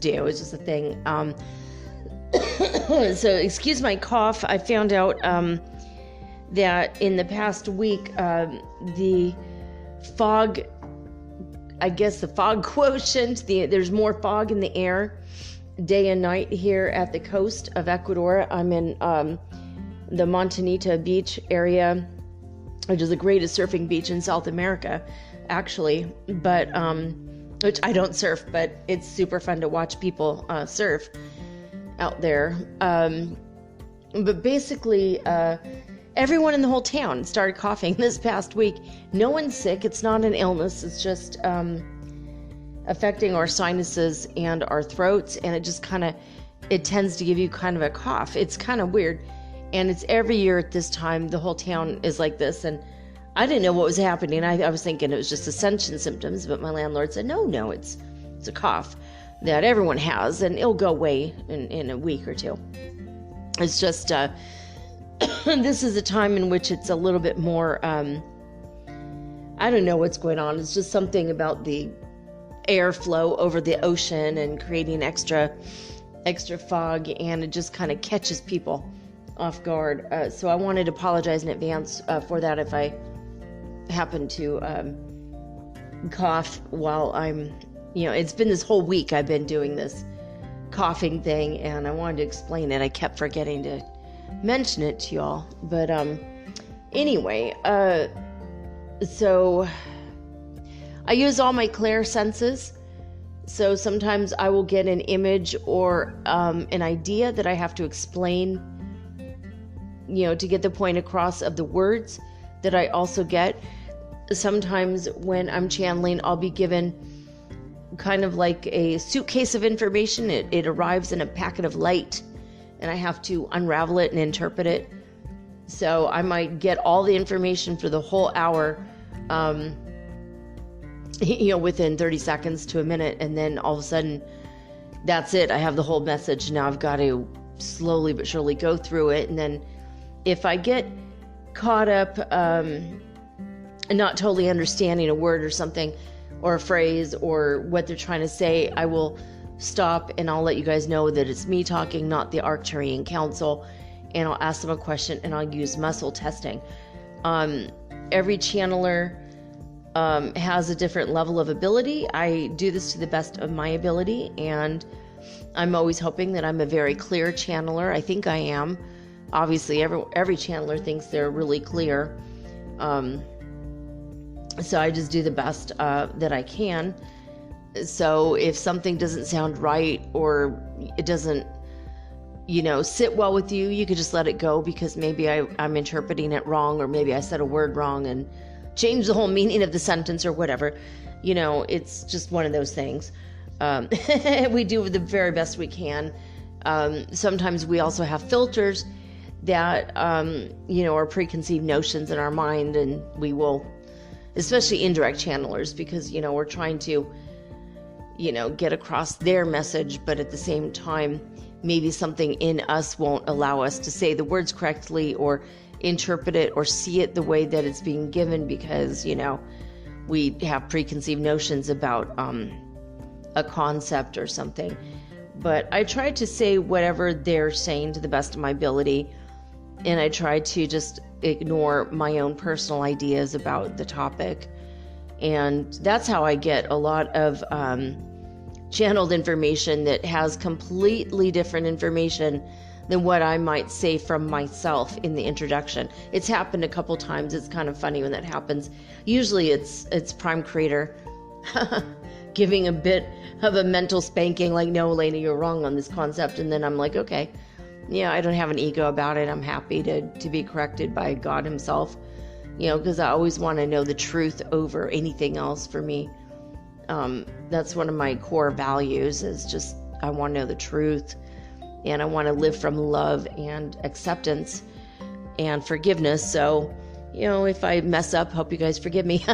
do. It's just a thing. So excuse my cough. I found out that in the past week, the fog quotient, there's more fog in the air day and night here at the coast of Ecuador. I'm in the Montanita Beach area, which is the greatest surfing beach in South America, actually, but which I don't surf, but it's super fun to watch people surf out there. But basically, everyone in the whole town started coughing this past week. No one's sick. It's not an illness. It's just affecting our sinuses and our throats, and it tends to give you kind of a cough. It's kind of weird. And it's every year at this time, the whole town is like this. And I didn't know what was happening. I was thinking it was just ascension symptoms, but my landlord said, no, it's a cough that everyone has, and it'll go away in a week or two. It's just, this is a time in which it's a little bit more I don't know what's going on. It's just something about the airflow over the ocean and creating extra fog, and it just kind of catches people off guard. So I wanted to apologize in advance for that if I happen to cough while I'm, it's been this whole week I've been doing this coughing thing, and I wanted to explain it. I kept forgetting to mention it to y'all. But anyway, so I use all my clair senses. So sometimes I will get an image or an idea that I have to explain, to get the point across of the words that I also get. Sometimes when I'm channeling, I'll be given kind of like a suitcase of information. It arrives in a packet of light, and I have to unravel it and interpret it. So I might get all the information for the whole hour, within 30 seconds to a minute, and then all of a sudden, that's it. I have the whole message. Now I've got to slowly but surely go through it. And then if I get caught up and not totally understanding a word or something, or a phrase, or what they're trying to say, I will stop and I'll let you guys know that it's me talking, not the Arcturian Council, and I'll ask them a question, and I'll use muscle testing. Every channeler has a different level of ability. I do this to the best of my ability, and I'm always hoping that I'm a very clear channeler. I think I am. Obviously, every channeler thinks they're really clear. So I just do the best that I can. So if something doesn't sound right, or it doesn't, sit well with you, you could just let it go, because maybe I'm interpreting it wrong, or maybe I said a word wrong and changed the whole meaning of the sentence or whatever. It's just one of those things. We do the very best we can. Sometimes we also have filters that, are preconceived notions in our mind, and we will, especially indirect channelers, because, we're trying to, get across their message, but at the same time, maybe something in us won't allow us to say the words correctly, or interpret it, or see it the way that it's being given, because, we have preconceived notions about a concept or something. But I try to say whatever they're saying to the best of my ability, and I try to just ignore my own personal ideas about the topic. And that's how I get a lot of channeled information that has completely different information than what I might say from myself in the introduction. It's happened a couple times. It's kind of funny when that happens. Usually it's Prime Creator giving a bit of a mental spanking, like, no, Elena, you're wrong on this concept. And then I'm like, okay, yeah, I don't have an ego about it. I'm happy to be corrected by God himself, because I always want to know the truth over anything else for me. That's one of my core values, is just, I want to know the truth, and I want to live from love and acceptance and forgiveness. So, if I mess up, hope you guys forgive me.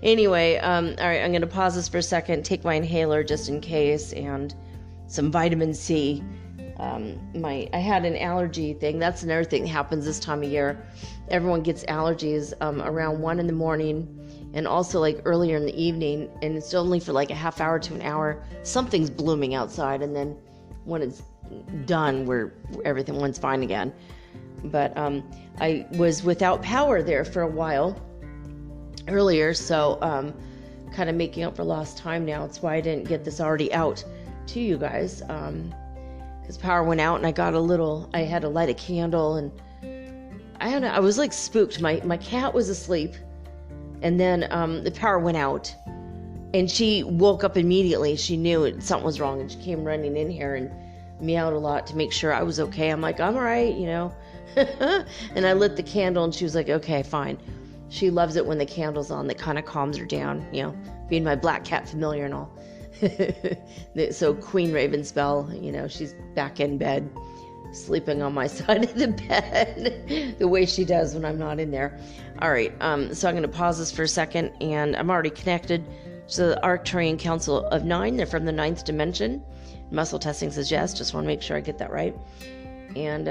Anyway, all right, I'm going to pause this for a second, take my inhaler just in case, and some vitamin C. I had an allergy thing. That's another thing that happens this time of year. Everyone gets allergies around 1 a.m, and also like earlier in the evening, and it's only for like a half hour to an hour. Something's blooming outside, and then when it's done, everyone's fine again. But I was without power there for a while earlier, so kind of making up for lost time now. That's why I didn't get this already out to you guys, because power went out, and I had to light a candle, and I don't know, I was like spooked. My cat was asleep, and then the power went out, and she woke up immediately. She knew something was wrong, and she came running in here and meowed a lot to make sure I was okay. I'm like, I'm all right, and I lit the candle, and she was like, okay, fine. She loves it when the candle's on. That kind of calms her down, being my black cat familiar and all. So Queen Ravenspell, she's back in bed, sleeping on my side of the bed, the way she does when I'm not in there. All right, so I'm going to pause this for a second, and I'm already connected to the Arcturian Council of 9. They're from the 9th dimension. Muscle testing says yes. Just want to make sure I get that right. And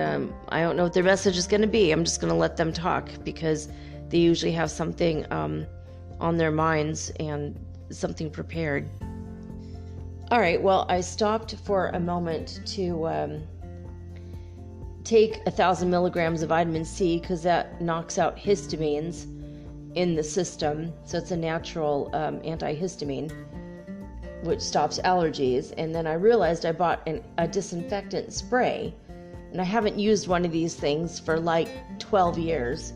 I don't know what their message is going to be. I'm just going to let them talk, because they usually have something on their minds and something prepared. All right, well, I stopped for a moment to take 1,000 milligrams of vitamin C because that knocks out histamines in the system. So it's a natural antihistamine, which stops allergies. And then I realized I bought a disinfectant spray, and I haven't used one of these things for like 12 years,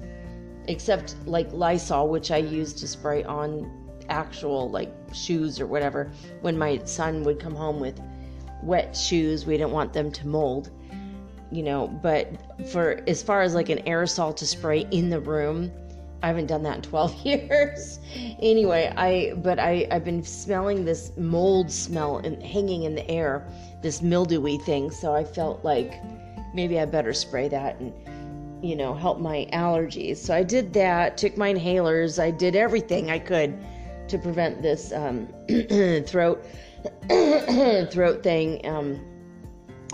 except like Lysol, which I used to spray on actual like shoes or whatever. When my son would come home with wet shoes, we didn't want them to mold, but for as far as like an aerosol to spray in the room, I haven't done that in 12 years. Anyway, I've been smelling this mold smell and hanging in the air, this mildewy thing. So I felt like maybe I better spray that and, help my allergies. So I did that, took my inhalers. I did everything I could to prevent this throat thing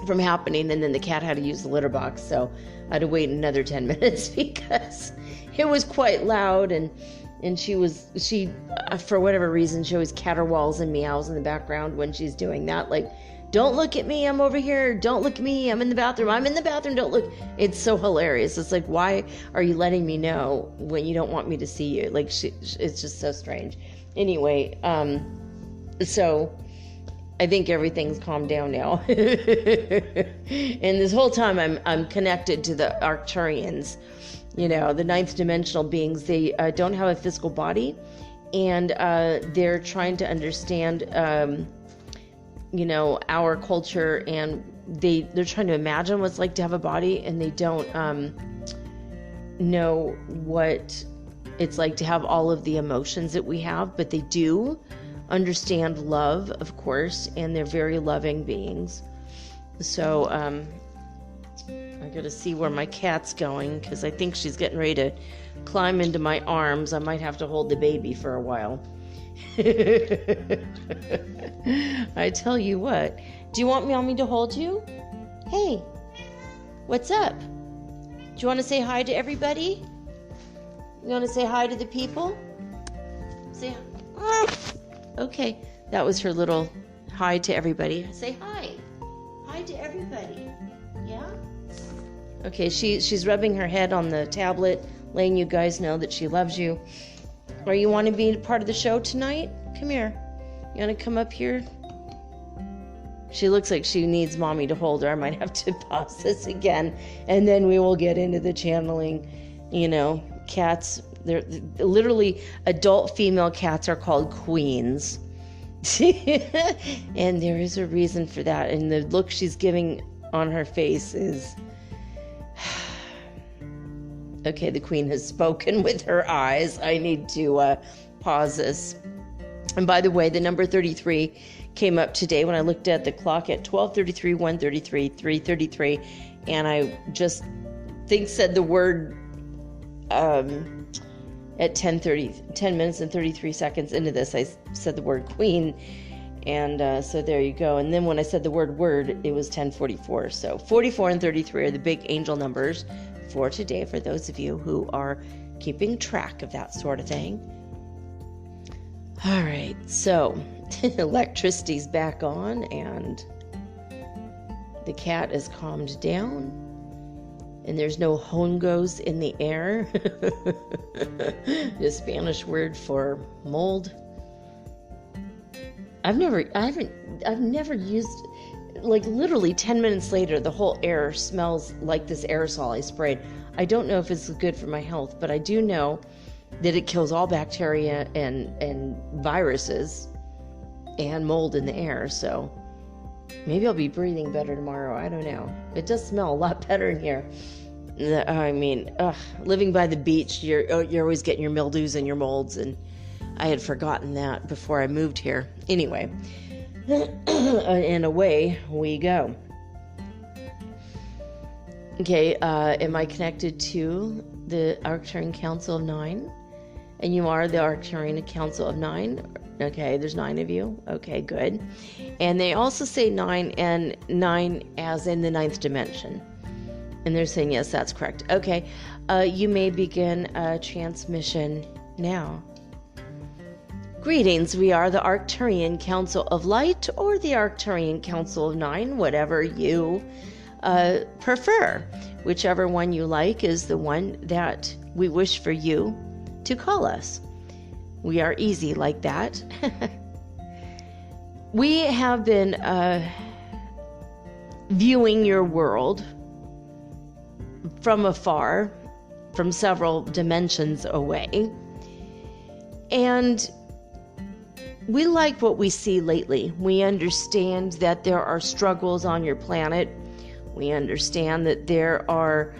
from happening. And then the cat had to use the litter box. So I had to wait another 10 minutes because it was quite loud, and she for whatever reason, she always caterwauls and meows in the background when she's doing that. Like, don't look at me, I'm over here. Don't look at me, I'm in the bathroom. I'm in the bathroom, don't look. It's so hilarious. It's like, why are you letting me know when you don't want me to see you? Like, it's just so strange. Anyway, so I think everything's calmed down now. And this whole time I'm connected to the Arcturians. The ninth dimensional beings. They don't have a physical body, and they're trying to understand, our culture, and they're trying to imagine what it's like to have a body, and they don't know what it's like to have all of the emotions that we have, but they do understand love, of course, and they're very loving beings. So, I gotta see where my cat's going, because I think she's getting ready to climb into my arms. I might have to hold the baby for a while. I tell you what. Do you want me to hold you? Hey, what's up? Do you want to say hi to everybody? You want to say hi to the people? Say hi. Okay, that was her little hi to everybody. Say hi. Hi to everybody. Yeah? Okay, she's rubbing her head on the tablet, letting you guys know that she loves you. Or you want to be part of the show tonight? Come here. You want to come up here? She looks like she needs mommy to hold her. I might have to pause this again, and then we will get into the channeling. Cats, they're literally, adult female cats are called queens. And there is a reason for that. And the look she's giving on her face is... Okay, the queen has spoken with her eyes. I need to pause this. And by the way, the number 33 came up today when I looked at the clock at 12:33, 1:33, 3:33, and I just said the word at 10 minutes and 33 seconds into this. I said the word queen, and so there you go. And then when I said the word, it was 10:44. So 44 and 33 are the big angel numbers for today, for those of you who are keeping track of that sort of thing. All right, so electricity's back on, and the cat is calmed down, and there's no hongos in the air. The Spanish word for mold. I've never used, like, literally 10 minutes later, the whole air smells like this aerosol I sprayed. I don't know if it's good for my health, but I do know that it kills all bacteria and viruses and mold in the air. So maybe I'll be breathing better tomorrow. I don't know. It does smell a lot better in here. I mean, living by the beach, you're always getting your mildews and your molds, and I had forgotten that before I moved here. Anyway, and away we go. Okay, am I connected to the Arcturian Council of 9? And you are the Arcturian Council of 9? Okay, there's 9 of you. Okay, good. And they also say 9 as in the 9th dimension. And they're saying, yes, that's correct. Okay. you may begin a transmission now. Greetings, we are the Arcturian Council of Light or the Arcturian Council of Nine, whatever you prefer. Whichever one you like is the one that we wish for you to call us. We are easy like that. We have been viewing your world from afar, from several dimensions away. And we like what we see lately. We understand that there are struggles on your planet. We understand that there are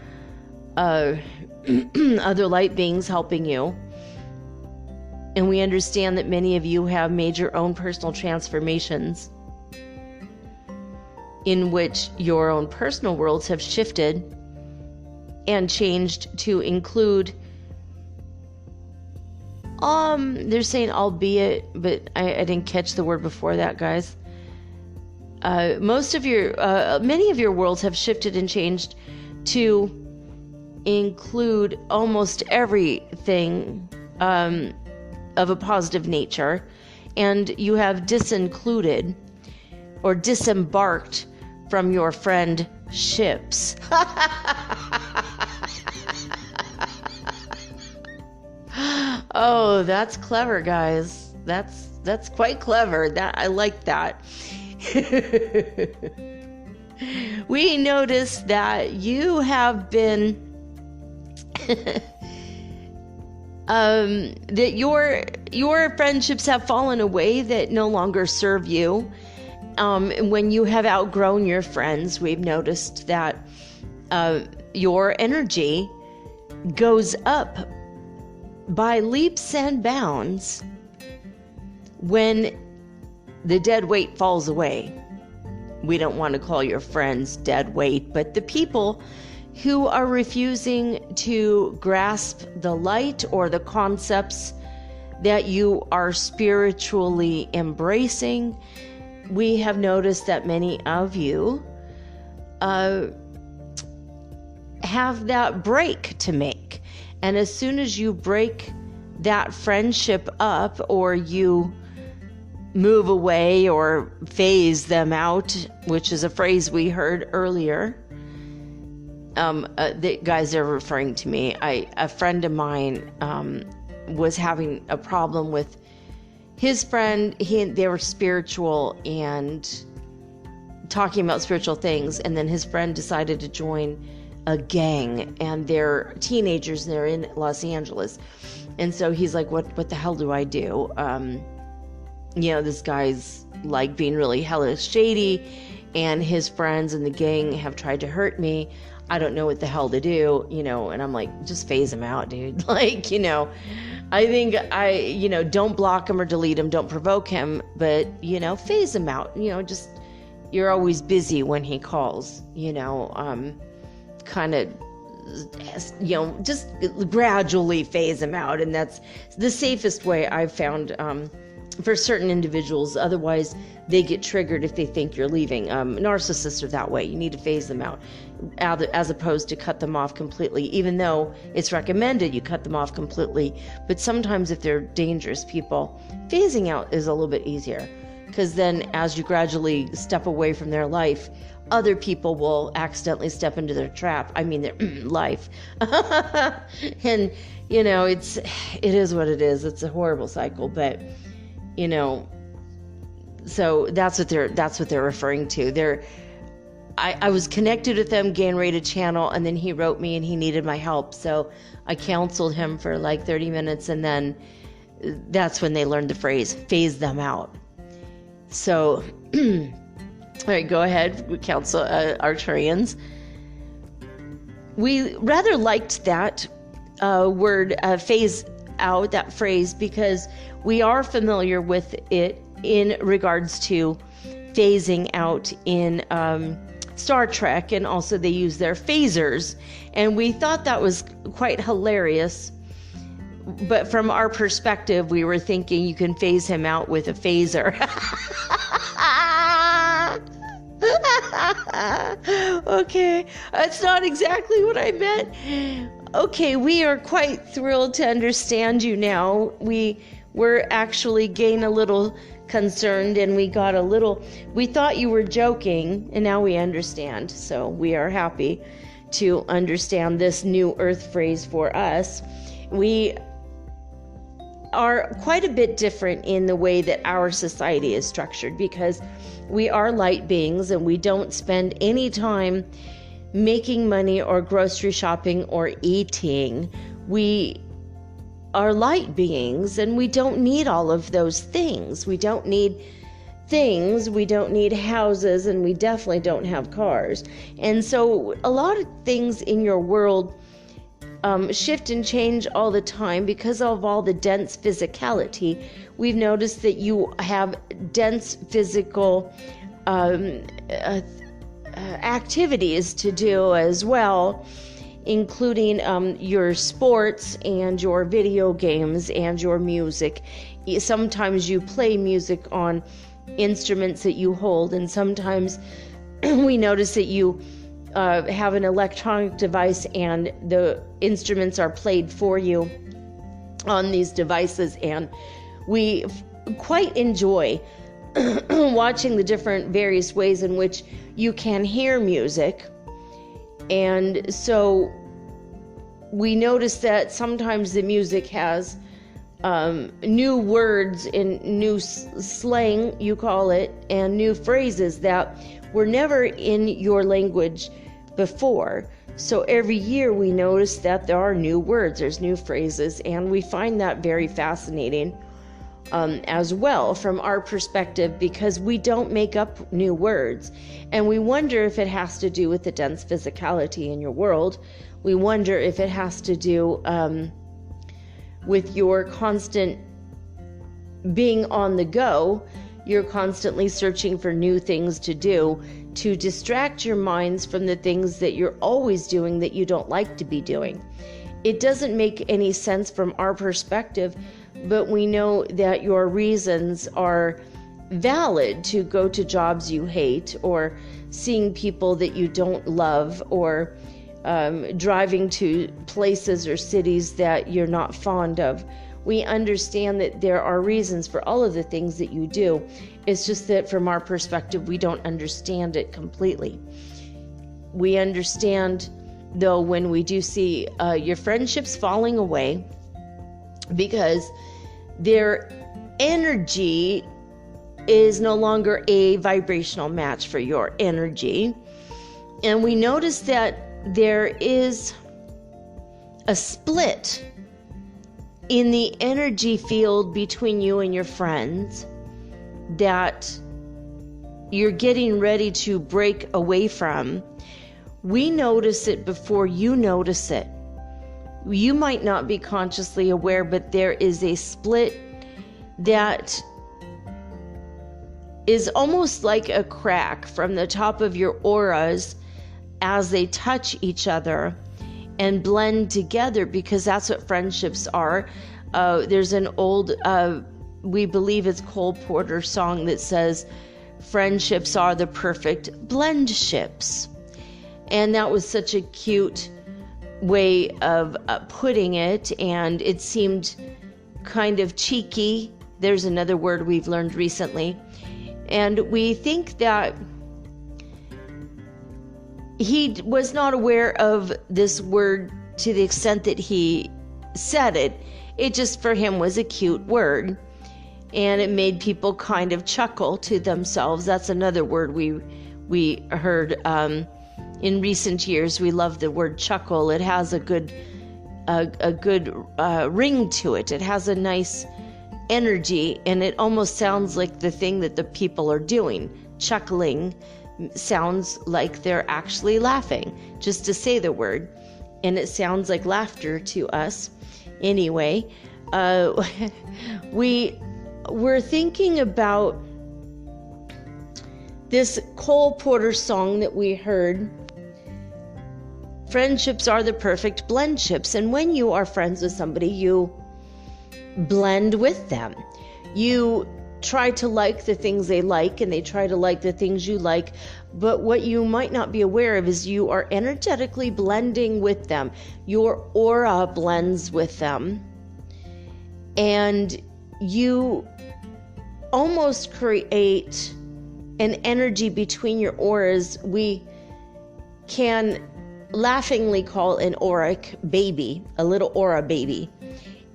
other light beings helping you. And we understand that many of you have made your own personal transformations in which your own personal worlds have shifted and changed to include, they're saying albeit, but I didn't catch the word before that, guys. Many of your worlds have shifted and changed to include almost everything of a positive nature, and you have disincluded or disembarked from your friend ships. Oh, that's clever, guys. That's quite clever. That I like that. We noticed that you have been that your friendships have fallen away that no longer serve you. When you have outgrown your friends, we've noticed that your energy goes up by leaps and bounds when the dead weight falls away. We don't want to call your friends dead weight, but the people who are refusing to grasp the light or the concepts that you are spiritually embracing, we have noticed that many of you have that break to make. And as soon as you break that friendship up, or you move away or phase them out, which is a phrase we heard earlier, the guys are referring to me. A friend of mine was having a problem with his friend. They were spiritual and talking about spiritual things, and then his friend decided to join a gang, and they're teenagers and they're in Los Angeles. And so he's like, what the hell do I do? This guy's like being really hellish shady, and his friends in the gang have tried to hurt me. I don't know what the hell to do, and I'm like, just phase him out, dude. I think don't block him or delete him, don't provoke him, but, phase him out, just, you're always busy when he calls, kind of, just gradually phase him out. And that's the safest way I've found, for certain individuals. Otherwise they get triggered if they think you're leaving. Narcissists are that way. You need to phase them out as opposed to cut them off completely, even though it's recommended you cut them off completely. But sometimes if they're dangerous people, phasing out is a little bit easier, because then as you gradually step away from their life, other people will accidentally step into their trap. I mean, their life. And, it is what it is. It's a horrible cycle, but, so that's what they're referring to. I was connected with them, getting ready to channel, and then he wrote me and he needed my help. So I counseled him for like 30 minutes, and then that's when they learned the phrase, phase them out. So, all right, go ahead. We counsel Arcturians. We rather liked that word, phase out, that phrase, because we are familiar with it in regards to phasing out in Star Trek, and also they use their phasers, and we thought that was quite hilarious. But from our perspective, we were thinking you can phase him out with a phaser. Okay, that's not exactly what I meant. Okay, we are quite thrilled to understand you now. We were actually getting a little concerned, and we thought you were joking, and now we understand. So we are happy to understand this new earth phrase for us. We are quite a bit different in the way that our society is structured, because we are light beings and we don't spend any time making money or grocery shopping or eating. We are light beings and we don't need all of those things. We don't need things, we don't need houses, and we definitely don't have cars. And so a lot of things in your world shift and change all the time because of all the dense physicality. We've noticed that you have dense physical activities to do as well, including your sports and your video games and your music. Sometimes you play music on instruments that you hold, and sometimes we notice that you have an electronic device and the instruments are played for you on these devices, and we quite enjoy watching the different various ways in which you can hear music. And so we notice that sometimes the music has new words and new slang, you call it, and new phrases that were never in your language before. So every year we notice that there are new words, there's new phrases, and we find that very fascinating as well from our perspective, because we don't make up new words. And we wonder if it has to do with the dense physicality in your world. We wonder if it has to do with your constant being on the go. You're constantly searching for new things to do to distract your minds from the things that you're always doing that you don't like to be doing. It doesn't make any sense from our perspective, but we know that your reasons are valid to go to jobs you hate, or seeing people that you don't love, or driving to places or cities that you're not fond of. We understand that there are reasons for all of the things that you do. It's just that from our perspective, we don't understand it completely. We understand, though, when we do see your friendships falling away because their energy is no longer a vibrational match for your energy. And we notice that there is a split in the energy field between you and your friends that you're getting ready to break away from. We notice it before you notice it. You might not be consciously aware, but there is a split that is almost like a crack from the top of your auras as they touch each other and blend together, because that's what friendships are. There's an old, we believe it's Cole Porter song that says, friendships are the perfect blend ships. And that was such a cute way of putting it, and it seemed kind of cheeky. There's another word we've learned recently. And we think that he was not aware of this word to the extent that he said it. It just for him was a cute word, and it made people kind of chuckle to themselves. That's another word we heard in recent years. We love the word chuckle. It has a good ring to it. It has a nice energy, and it almost sounds like the thing that the people are doing. Chuckling sounds like they're actually laughing just to say the word, and it sounds like laughter to us. Anyway, we're thinking about this Cole Porter song that we heard. Friendships are the perfect blend ships, and when you are friends with somebody, you blend with them. You try to like the things they like, and they try to like the things you like. But what you might not be aware of is you are energetically blending with them. Your aura blends with them. And you almost create an energy between your auras we can laughingly call an auric baby, a little aura baby.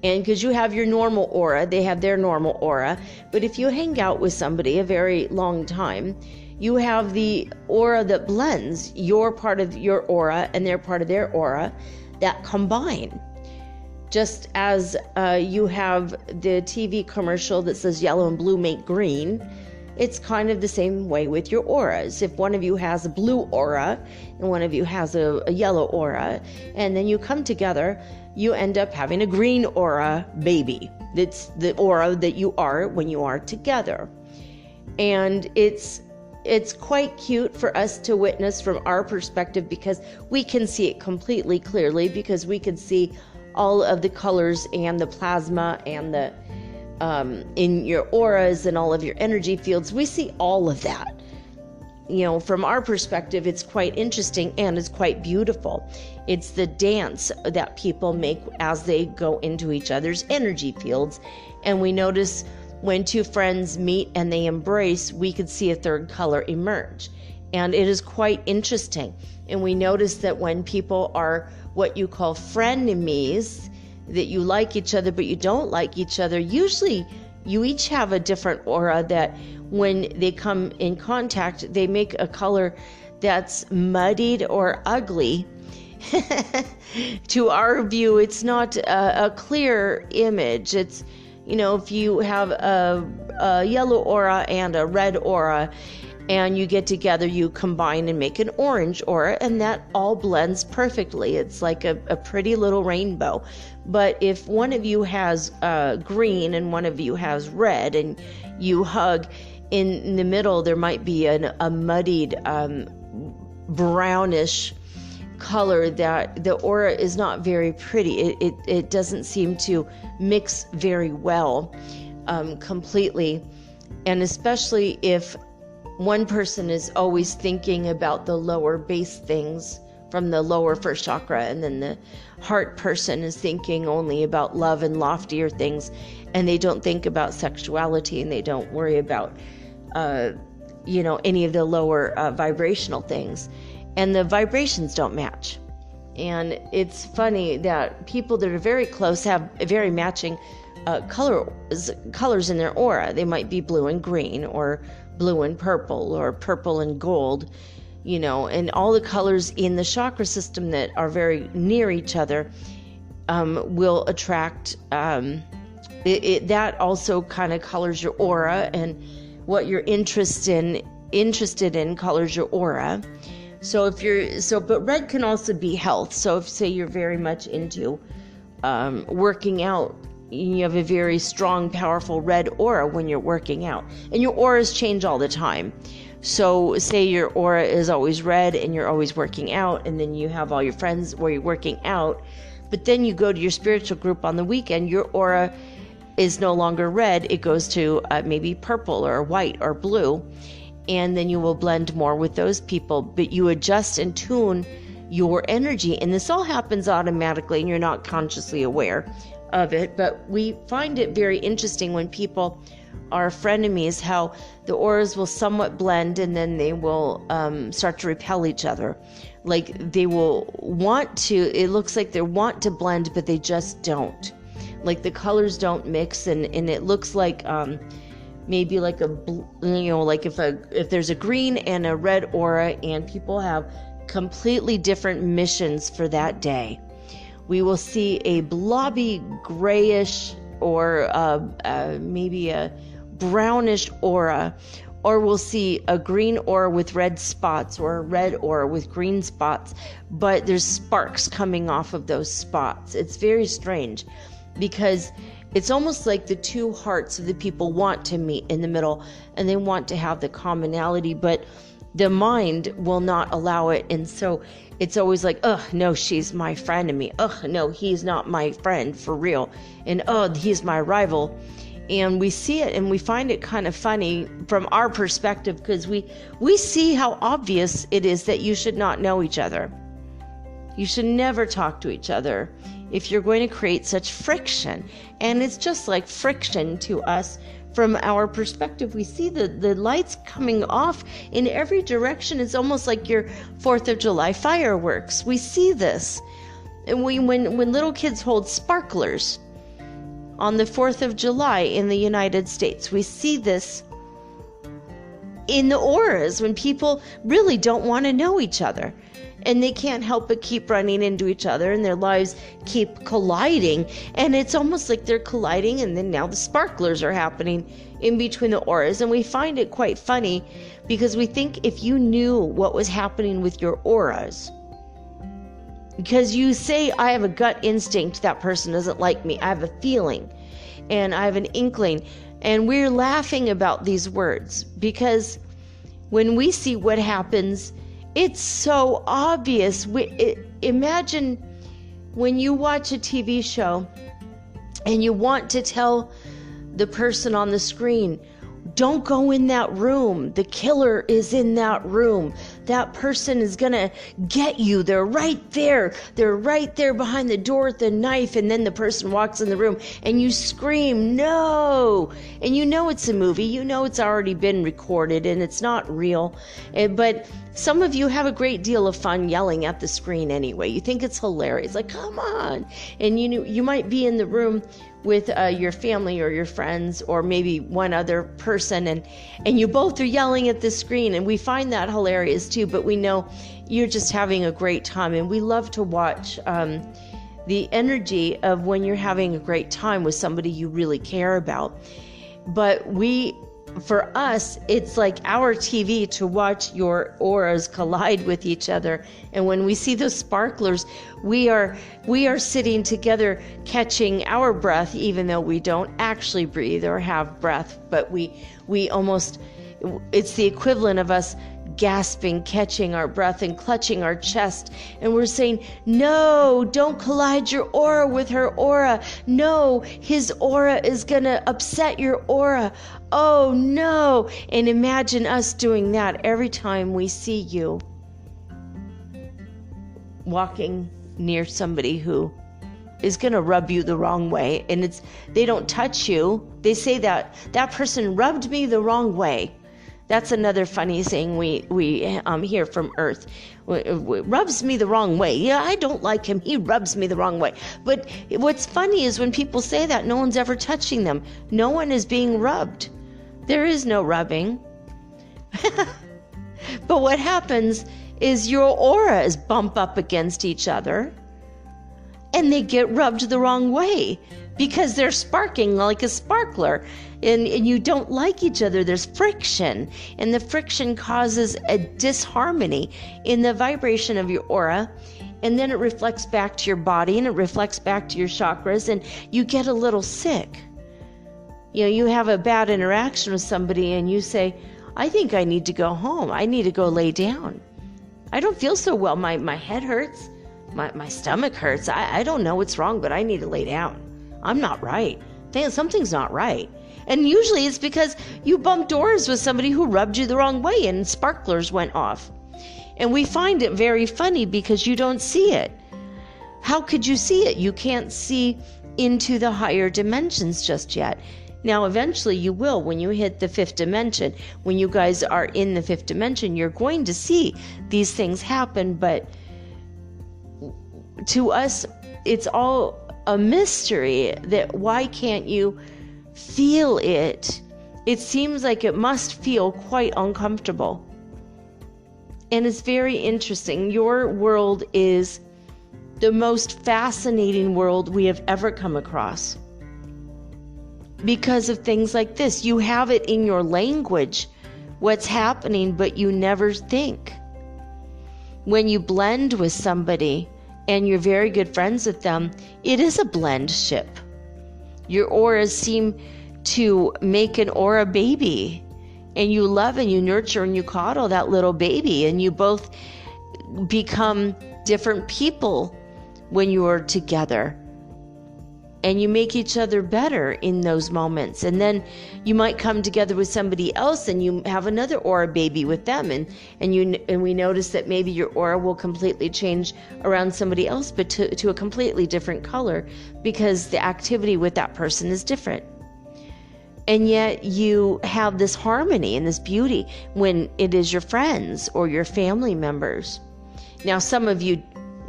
And because you have your normal aura, they have their normal aura. But if you hang out with somebody a very long time, you have the aura that blends. You're part of your aura and they're part of their aura that combine. Just as you have the TV commercial that says yellow and blue make green, it's kind of the same way with your auras. If one of you has a blue aura and one of you has a yellow aura, and then you come together, you end up having a green aura baby. It's the aura that you are when you are together. And it's quite cute for us to witness from our perspective, because we can see it completely clearly, because we can see all of the colors and the plasma and the in your auras and all of your energy fields. We see all of that. From our perspective, it's quite interesting and it's quite beautiful. It's the dance that people make as they go into each other's energy fields. And we notice when two friends meet and they embrace, we could see a third color emerge. And it is quite interesting. And we notice that when people are what you call frenemies, that you like each other but you don't like each other, usually you each have a different aura that when they come in contact, they make a color that's muddied or ugly. To our view, it's not a clear image. It's, if you have a yellow aura and a red aura, and you get together, you combine and make an orange aura, and that all blends perfectly. It's like a pretty little rainbow. But if one of you has green and one of you has red, and you hug, in the middle there might be a muddied brownish color that the aura is not very pretty. It doesn't seem to mix very well completely. And especially if one person is always thinking about the lower base things from the lower first chakra, and then the heart person is thinking only about love and loftier things, and they don't think about sexuality, and they don't worry about any of the lower vibrational things, and the vibrations don't match. And it's funny that people that are very close have very matching colors in their aura. They might be blue and green, or blue and purple, or purple and gold, and all the colors in the chakra system that are very near each other will attract, that also kind of colors your aura, and what you're interested in colors your aura. So but red can also be health. So if, say, you're very much into working out, you have a very strong, powerful red aura when you're working out. And your auras change all the time. So say your aura is always red and you're always working out, and then you have all your friends where you're working out, but then you go to your spiritual group on the weekend, your aura is no longer red. It goes to maybe purple or white or blue, and then you will blend more with those people. But you adjust and tune your energy, and this all happens automatically and you're not consciously aware of it. But we find it very interesting when people are frenemies, how the auras will somewhat blend, and then they will start to repel each other. Like they will want to, it looks like they want to blend, but they just don't. Like the colors don't mix, and it looks like maybe like like if there's a green and a red aura, and people have completely different missions for that day. We will see a blobby grayish or maybe a brownish aura, or we'll see a green aura with red spots, or a red aura with green spots, but there's sparks coming off of those spots. It's very strange, because it's almost like the two hearts of the people want to meet in the middle, and they want to have the commonality, but the mind will not allow it. And so it's always like, oh, no, she's my frenemy. Oh, no, he's not my friend for real. And oh, he's my rival. And we see it and we find it kind of funny from our perspective, because we see how obvious it is that you should not know each other. You should never talk to each other if you're going to create such friction. And it's just like friction to us from our perspective. We see the lights coming off in every direction. It's almost like your 4th of July fireworks. We see this. And when little kids hold sparklers on the 4th of July in the United States, we see this in the auras when people really don't want to know each other. And they can't help but keep running into each other, and their lives keep colliding. And it's almost like they're colliding, and then now the sparklers are happening in between the auras. And we find it quite funny, because we think if you knew what was happening with your auras, because you say, I have a gut instinct that person doesn't like me. I have a feeling and I have an inkling. And we're laughing about these words, because when we see what happens, it's so obvious. Imagine when you watch a TV show and you want to tell the person on the screen, don't go in that room. The killer is in that room. That person is going to get you. They're right there. They're right there behind the door with the knife. And then the person walks in the room and you scream, no. And you know it's a movie. You know it's already been recorded and it's not real. But some of you have a great deal of fun yelling at the screen anyway. You think it's hilarious. Like, come on. And you might be in the room with your family or your friends or maybe one other person, and you both are yelling at the screen, and we find that hilarious too, but we know you're just having a great time. And we love to watch the energy of when you're having a great time with somebody you really care about. But for us, it's like our TV to watch your auras collide with each other. And when we see those sparklers, we are sitting together catching our breath, even though we don't actually breathe or have breath. But we almost, it's the equivalent of us gasping, catching our breath and clutching our chest. And we're saying, no, don't collide your aura with her aura. No, his aura is going to upset your aura. Oh no. And imagine us doing that every time we see you walking near somebody who is going to rub you the wrong way. And they don't touch you. They say that person rubbed me the wrong way. That's another funny thing we hear from Earth. Rubs me the wrong way. Yeah, I don't like him. He rubs me the wrong way. But what's funny is when people say that, no one's ever touching them. No one is being rubbed. There is no rubbing. But what happens is your auras bump up against each other and they get rubbed the wrong way because they're sparking like a sparkler, and you don't like each other. There's friction, and the friction causes a disharmony in the vibration of your aura, and then it reflects back to your body, and it reflects back to your chakras, and you get a little sick. You have a bad interaction with somebody and you say, I think I need to go home. I need to go lay down. I don't feel so well. My head hurts. My stomach hurts. I don't know what's wrong, but I need to lay down. I'm not right. Something's not right. And usually it's because you bumped doors with somebody who rubbed you the wrong way and sparklers went off. And we find it very funny because you don't see it. How could you see it? You can't see into the higher dimensions just yet. Now, eventually you will when you hit the 5th dimension. When you guys are in the 5th dimension, you're going to see these things happen. But to us, it's all a mystery that why can't you feel it? It seems like it must feel quite uncomfortable. And it's very interesting. Your world is the most fascinating world we have ever come across. Because of things like this. You have it in your language, what's happening, but you never think. When you blend with somebody and you're very good friends with them, it is a blend ship. Your auras seem to make an aura baby, and you love and you nurture and you coddle that little baby, and you both become different people when you are together. and you make each other better in those moments. And then you might come together with somebody else and you have another aura baby with them, and we notice that maybe your aura will completely change around somebody else, but to a completely different color, because the activity with that person is different. And yet you have this harmony and this beauty when it is your friends or your family members. Now, some of you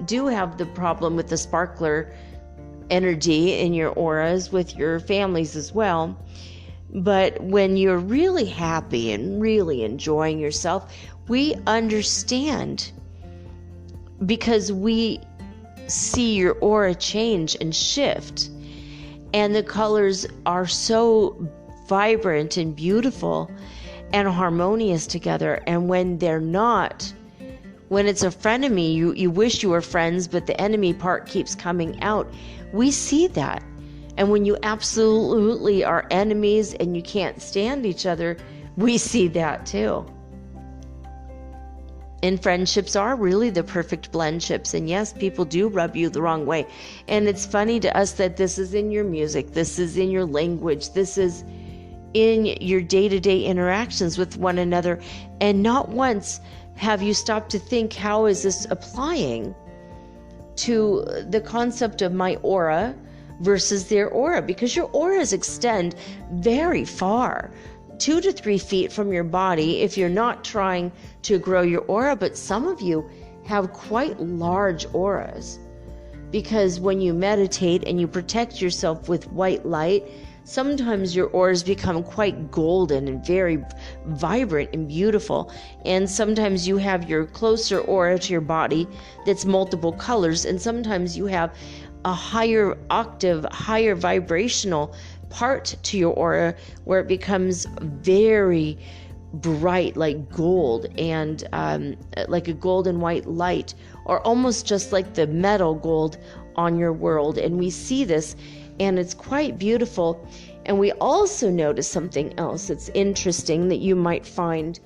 do have the problem with the sparkler energy in your auras with your families as well. But when you're really happy and really enjoying yourself, we understand, because we see your aura change and shift, and the colors are so vibrant and beautiful and harmonious together. And when they're not, when it's a frenemy, you wish you were friends, but the enemy part keeps coming out. We see that. And when you absolutely are enemies and you can't stand each other, we see that too. And friendships are really the perfect blend-ships. And yes, people do rub you the wrong way. And it's funny to us that this is in your music, this is in your language, this is in your day-to-day interactions with one another. And not once have you stopped to think, how is this applying to the concept of my aura versus their aura? Because your auras extend very far, 2 to 3 feet from your body if you're not trying to grow your aura. But some of you have quite large auras, because when you meditate and you protect yourself with white light, sometimes your auras become quite golden and very vibrant and beautiful. And sometimes you have your closer aura to your body that's multiple colors. And sometimes you have a higher octave, higher vibrational part to your aura where it becomes very bright, like gold, and like a golden white light, or almost just like the metal gold on your world. And we see this, and it's quite beautiful. And we also notice something else that's interesting that you might find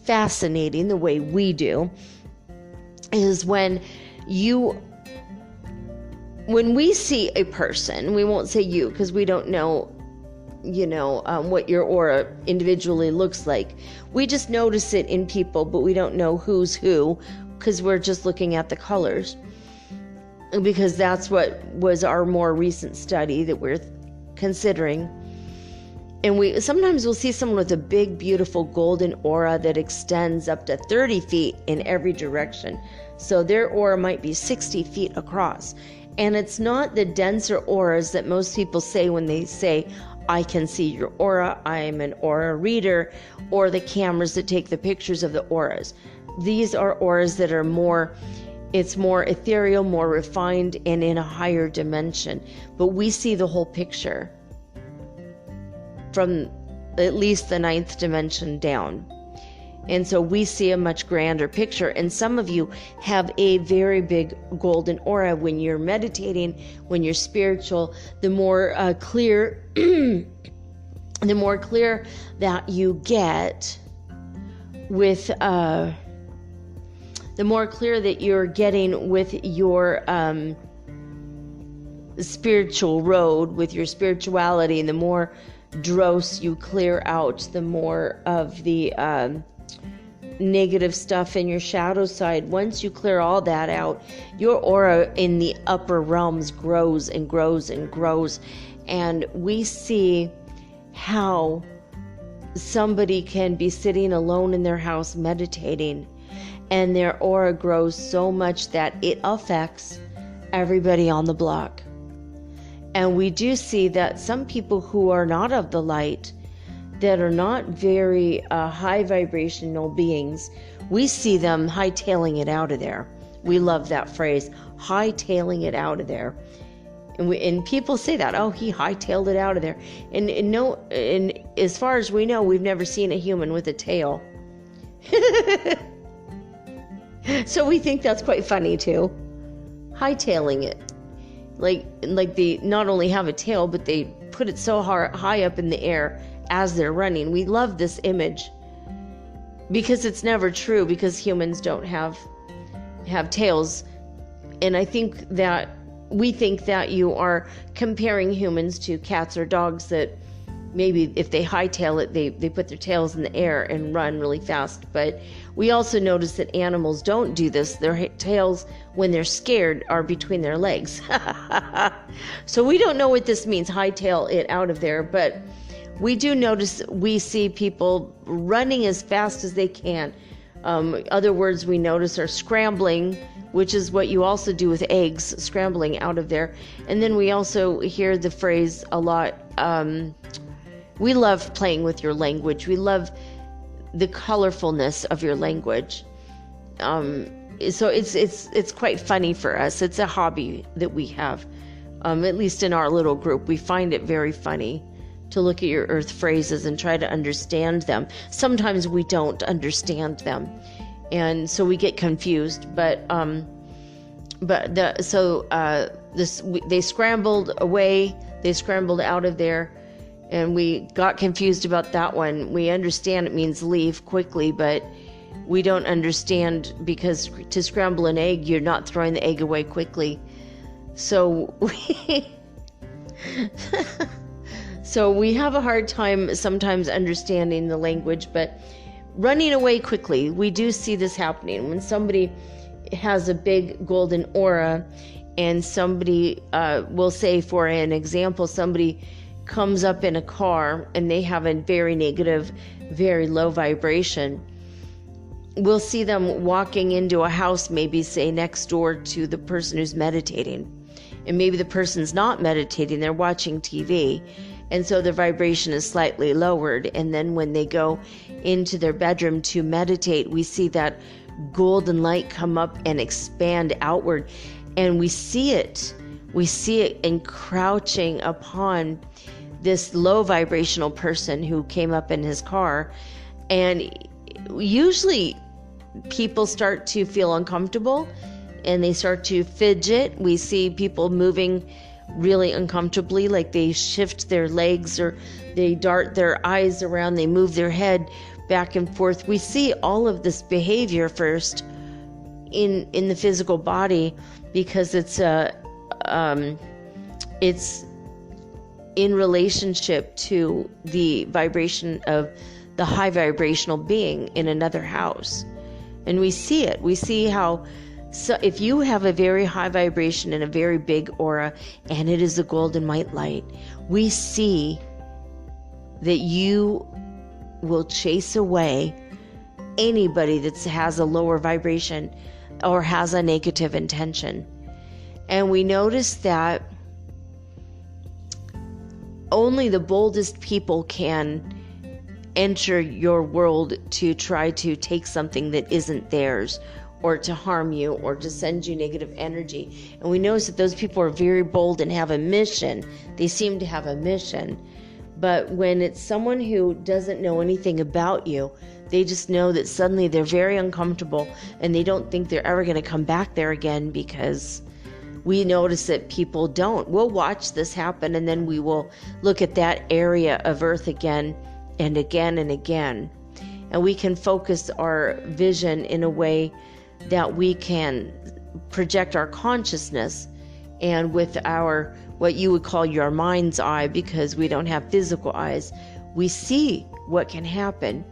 fascinating the way we do, is when we see a person, we won't say you because we don't know, what your aura individually looks like. We just notice it in people, but we don't know who's who because we're just looking at the colors. Because that's what was our more recent study that we're considering. And sometimes we'll see someone with a big, beautiful golden aura that extends up to 30 feet in every direction. So their aura might be 60 feet across. And it's not the denser auras that most people say when they say, I can see your aura, I'm an aura reader, or the cameras that take the pictures of the auras. These are auras that are more ethereal, more refined, and in a higher dimension. But we see the whole picture from at least the 9th dimension down. And so we see a much grander picture. And some of you have a very big golden aura when you're meditating, when you're spiritual. The more clear, the more clear that you get with, the more clear that you're getting with your spiritual road, with your spirituality, and the more dross you clear out, the more of the negative stuff in your shadow side. Once you clear all that out, your aura in the upper realms grows and grows and grows. And we see how somebody can be sitting alone in their house meditating, and their aura grows so much that it affects everybody on the block. And we do see that some people who are not of the light, that are not very high vibrational beings, we see them hightailing it out of there. We love that phrase, hightailing it out of there. And people say that, oh, he hightailed it out of there. And as far as we know, we've never seen a human with a tail. So we think that's quite funny too. Hightailing it. Like they not only have a tail, but they put it so high up in the air as they're running. We love this image because it's never true, because humans don't have tails. And I think that we think that you are comparing humans to cats or dogs that maybe if they hightail it, they put their tails in the air and run really fast. But we also notice that animals don't do this. Their tails, when they're scared, are between their legs. So we don't know what this means, hightail it out of there. But we do notice, we see people running as fast as they can. Other words we notice are scrambling, which is what you also do with eggs, scrambling out of there. And then we also hear the phrase a lot, we love playing with your language. We love the colorfulness of your language. So it's quite funny for us. It's a hobby that we have, at least in our little group. We find it very funny to look at your earth phrases and try to understand them. Sometimes we don't understand them, and so we get confused. They scrambled away. They scrambled out of there. And we got confused about that one. We understand it means leave quickly, but we don't understand, because to scramble an egg, you're not throwing the egg away quickly. So we have a hard time sometimes understanding the language, but running away quickly, we do see this happening. When somebody has a big golden aura, and somebody will say, for an example, somebody comes up in a car and they have a very negative, very low vibration, we'll see them walking into a house, maybe say next door to the person who's meditating. And maybe the person's not meditating, they're watching TV. And so their vibration is slightly lowered. And then when they go into their bedroom to meditate, we see that golden light come up and expand outward. And we see it encroaching upon this low vibrational person who came up in his car. And usually people start to feel uncomfortable and they start to fidget. We see people moving really uncomfortably, like they shift their legs or they dart their eyes around, they move their head back and forth. We see all of this behavior first in the physical body, because it's in relationship to the vibration of the high vibrational being in another house. And we see it. We see how, so if you have a very high vibration and a very big aura, and it is a golden white light, we see that you will chase away anybody that has a lower vibration or has a negative intention. And we notice that only the boldest people can enter your world to try to take something that isn't theirs, or to harm you, or to send you negative energy. And we notice that those people are very bold and have a mission. They seem to have a mission. But when it's someone who doesn't know anything about you, they just know that suddenly they're very uncomfortable and they don't think they're ever going to come back there again, because we notice that people don't. We'll watch this happen, and then we will look at that area of Earth again and again and again. And we can focus our vision in a way that we can project our consciousness, and with our, what you would call your mind's eye, because we don't have physical eyes, we see what can happen.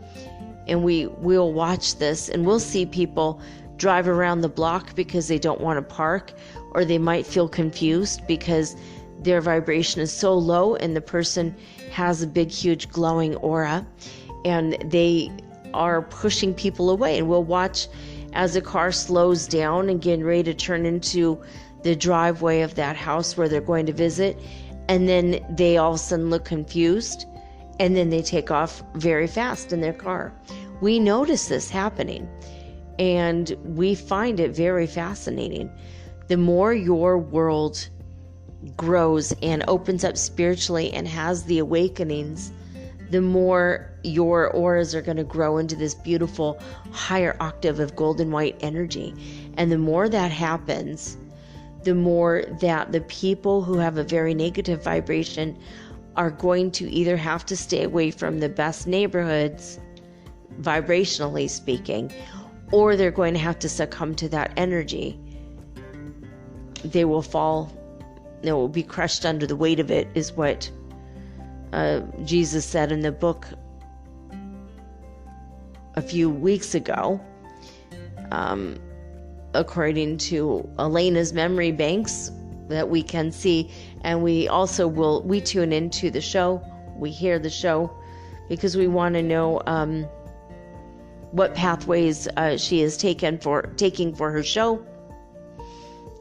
And we'll watch this, and we'll see people drive around the block because they don't want to park, or they might feel confused because their vibration is so low and the person has a big, huge glowing aura, and they are pushing people away. And we'll watch as a car slows down and getting ready to turn into the driveway of that house where they're going to visit, and then they all of a sudden look confused, and then they take off very fast in their car. We notice this happening, and we find it very fascinating. The more your world grows and opens up spiritually and has the awakenings, the more your auras are going to grow into this beautiful higher octave of golden white energy. And the more that happens, the more that the people who have a very negative vibration are going to either have to stay away from the best neighborhoods, vibrationally speaking, or they're going to have to succumb to that energy. They will fall it will be crushed under the weight of it, is what Jesus said in the book a few weeks ago. According to Elena's memory banks that we can see, and we also we tune into the show, we hear the show, because we want to know what pathways she is taking for her show,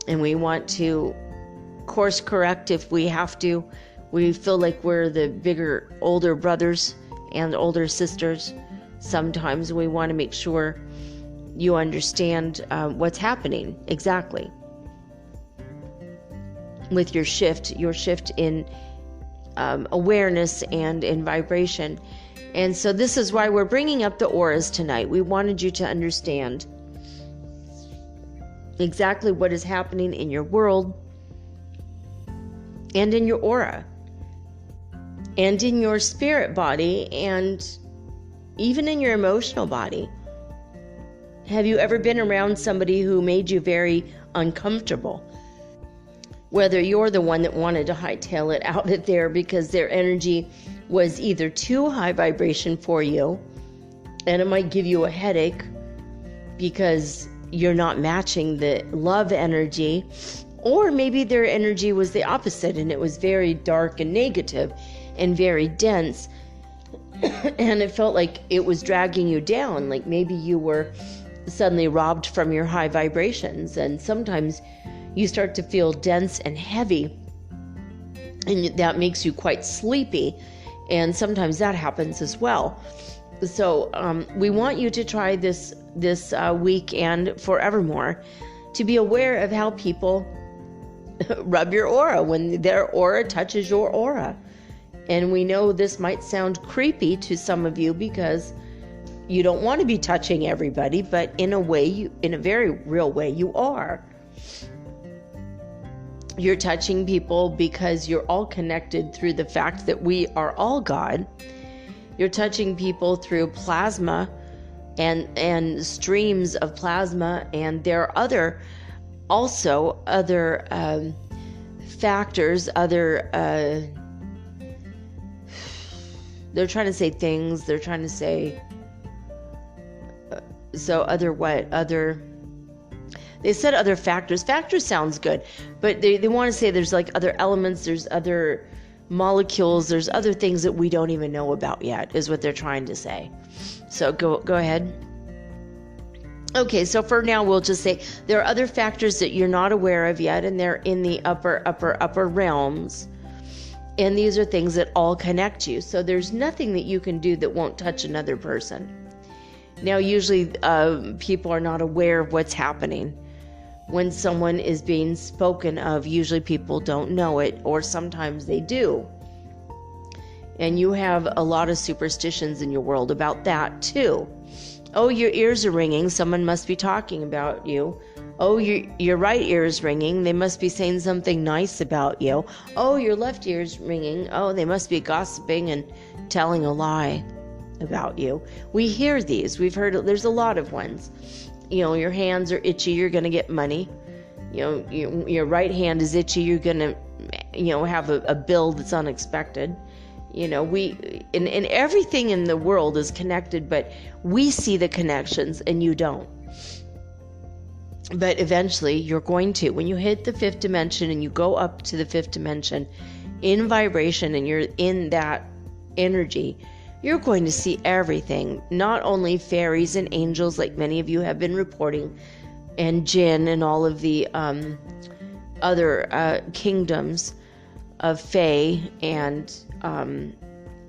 and we want to course correct if we have to. We feel like we're the bigger, older brothers and older sisters. Sometimes we want to make sure you understand what's happening exactly with your shift in awareness and in vibration. And so this is why we're bringing up the auras tonight. We wanted you to understand exactly what is happening in your world and in your aura and in your spirit body and even in your emotional body. Have you ever been around somebody who made you very uncomfortable? Whether you're the one that wanted to hightail it out of there because their energy was either too high vibration for you, and it might give you a headache because you're not matching the love energy, or maybe their energy was the opposite and it was very dark and negative and very dense, and it felt like it was dragging you down, like maybe you were suddenly robbed from your high vibrations. And sometimes you start to feel dense and heavy, and that makes you quite sleepy, and sometimes that happens as well. So we want you to try this week and forevermore to be aware of how people rub your aura when their aura touches your aura. And we know this might sound creepy to some of you because you don't want to be touching everybody, but in a way, in a very real way, you are. You're touching people because you're all connected through the fact that we are all God. You're touching people through plasma and streams of plasma, and there are other factors, they're trying to say things, they're trying to say, they said other factors. Factors sounds good, but they want to say there's like other elements, there's other molecules, there's other things that we don't even know about yet, is what they're trying to say. So go ahead. Okay, so for now we'll just say there are other factors that you're not aware of yet, and they're in the upper realms. And these are things that all connect you. So there's nothing that you can do that won't touch another person. Now, usually people are not aware of what's happening. When someone is being spoken of, usually people don't know it, or sometimes they do. And you have a lot of superstitions in your world about that too. Oh, your ears are ringing. Someone must be talking about you. Oh, your right ear is ringing. They must be saying something nice about you. Oh, your left ear is ringing. Oh, they must be gossiping and telling a lie about you. We hear these. We've heard, there's a lot of ones. You know, your hands are itchy, you're going to get money. You know, your right hand is itchy, you're going to, have a bill that's unexpected. And everything in the world is connected, but we see the connections and you don't. But eventually you're going to, when you hit the fifth dimension and you go up to the fifth dimension in vibration and you're in that energy, you're going to see everything, not only fairies and angels like many of you have been reporting, and jinn and all of the other kingdoms of Fae and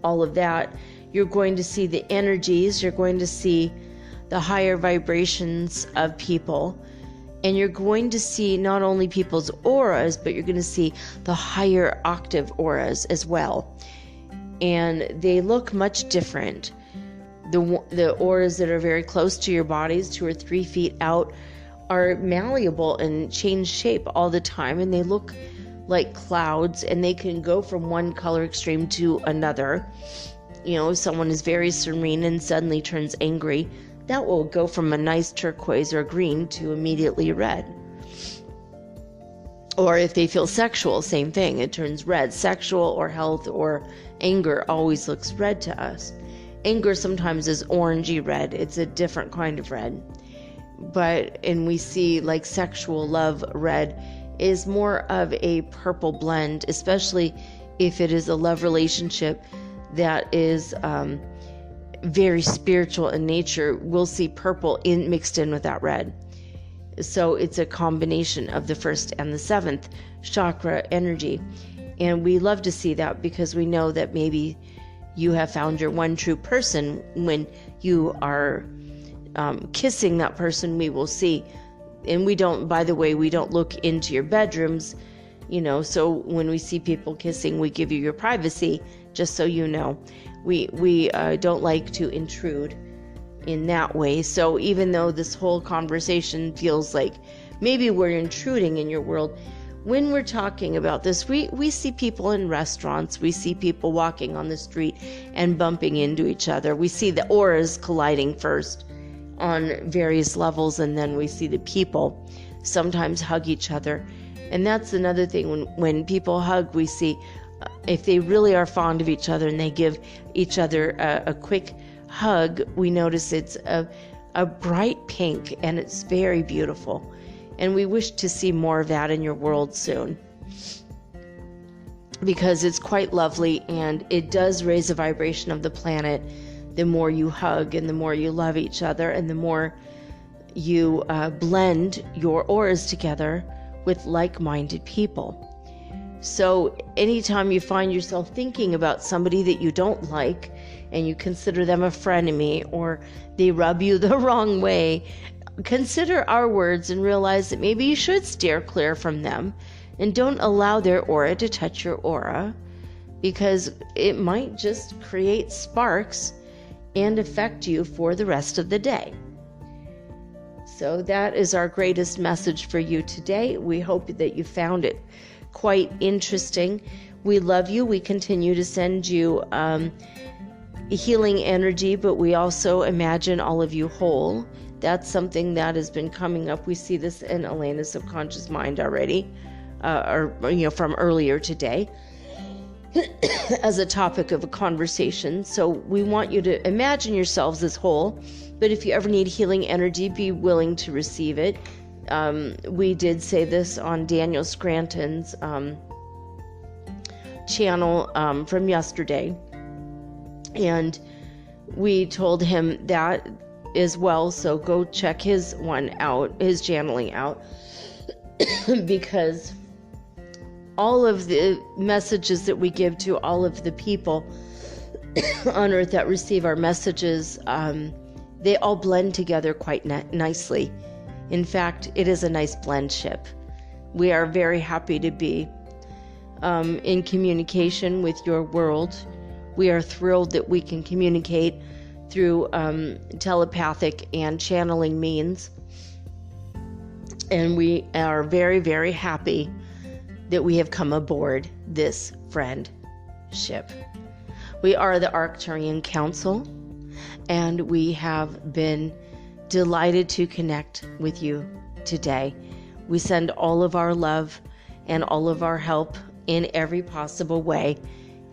all of that. You're going to see the energies, you're going to see the higher vibrations of people, and you're going to see not only people's auras, but you're going to see the higher octave auras as well. And they look much different. The auras that are very close to your bodies, 2 or 3 feet out, are malleable and change shape all the time, and they look like clouds, and they can go from one color extreme to another. If someone is very serene and suddenly turns angry, that will go from a nice turquoise or green to immediately red. Or if they feel sexual, same thing, it turns red. Sexual or health or anger always looks red to us. Anger sometimes is orangey red. It's a different kind of red. And we see like sexual love red is more of a purple blend, especially if it is a love relationship that is very spiritual in nature. We'll see purple mixed in with that red. So it's a combination of the first and the seventh chakra energy. And we love to see that because we know that maybe you have found your one true person. When you are kissing that person, we will see. And we don't, by the way, we don't look into your bedrooms, so when we see people kissing, we give you your privacy, just so you know. We don't like to intrude in that way. So even though this whole conversation feels like maybe we're intruding in your world, when we're talking about this, we see people in restaurants, we see people walking on the street and bumping into each other. We see the auras colliding first on various levels, and then we see the people sometimes hug each other. And that's another thing, when people hug, we see if they really are fond of each other and they give each other a quick hug, we notice it's a bright pink, and it's very beautiful. And we wish to see more of that in your world soon, because it's quite lovely, and it does raise the vibration of the planet. The more you hug and the more you love each other and the more you blend your auras together with like-minded people. So anytime you find yourself thinking about somebody that you don't like and you consider them a frenemy, or they rub you the wrong way, consider our words and realize that maybe you should steer clear from them and don't allow their aura to touch your aura, because it might just create sparks and affect you for the rest of the day. So that is our greatest message for you today. We hope that you found it quite interesting. We love you. We continue to send you healing energy, but we also imagine all of you whole. That's something that has been coming up. We see this in Elena's subconscious mind already, from earlier today as a topic of a conversation. So we want you to imagine yourselves as whole, but if you ever need healing energy, be willing to receive it. We did say this on Daniel Scranton's channel from yesterday, and we told him that as well, so go check his one out, his channeling out, because all of the messages that we give to all of the people on Earth that receive our messages, they all blend together quite nicely. In fact, it is a nice blend ship. We are very happy to be in communication with your world. We are thrilled that we can communicate through telepathic and channeling means. And we are very, very happy that we have come aboard this friendship. We are the Arcturian Council, and we have been delighted to connect with you today. We send all of our love and all of our help in every possible way,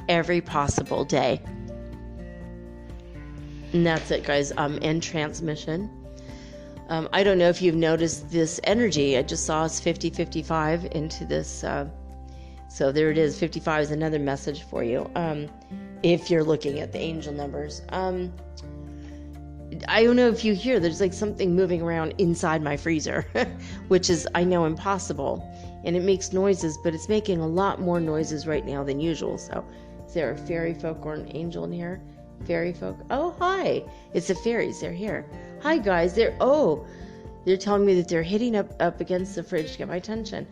every possible day. And that's it, guys. End transmission. I don't know if you've noticed this energy. I just saw it's 50-55 into this. So there it is. 55 is another message for you. If you're looking at the angel numbers. I don't know if you hear, there's like something moving around inside my freezer, which is, I know, impossible. And it makes noises, but it's making a lot more noises right now than usual. So is there a fairy folk or an angel in here? Fairy folk. Oh, hi. It's the fairies. They're here. Hi, guys. They're telling me that they're hitting up against the fridge to get my attention.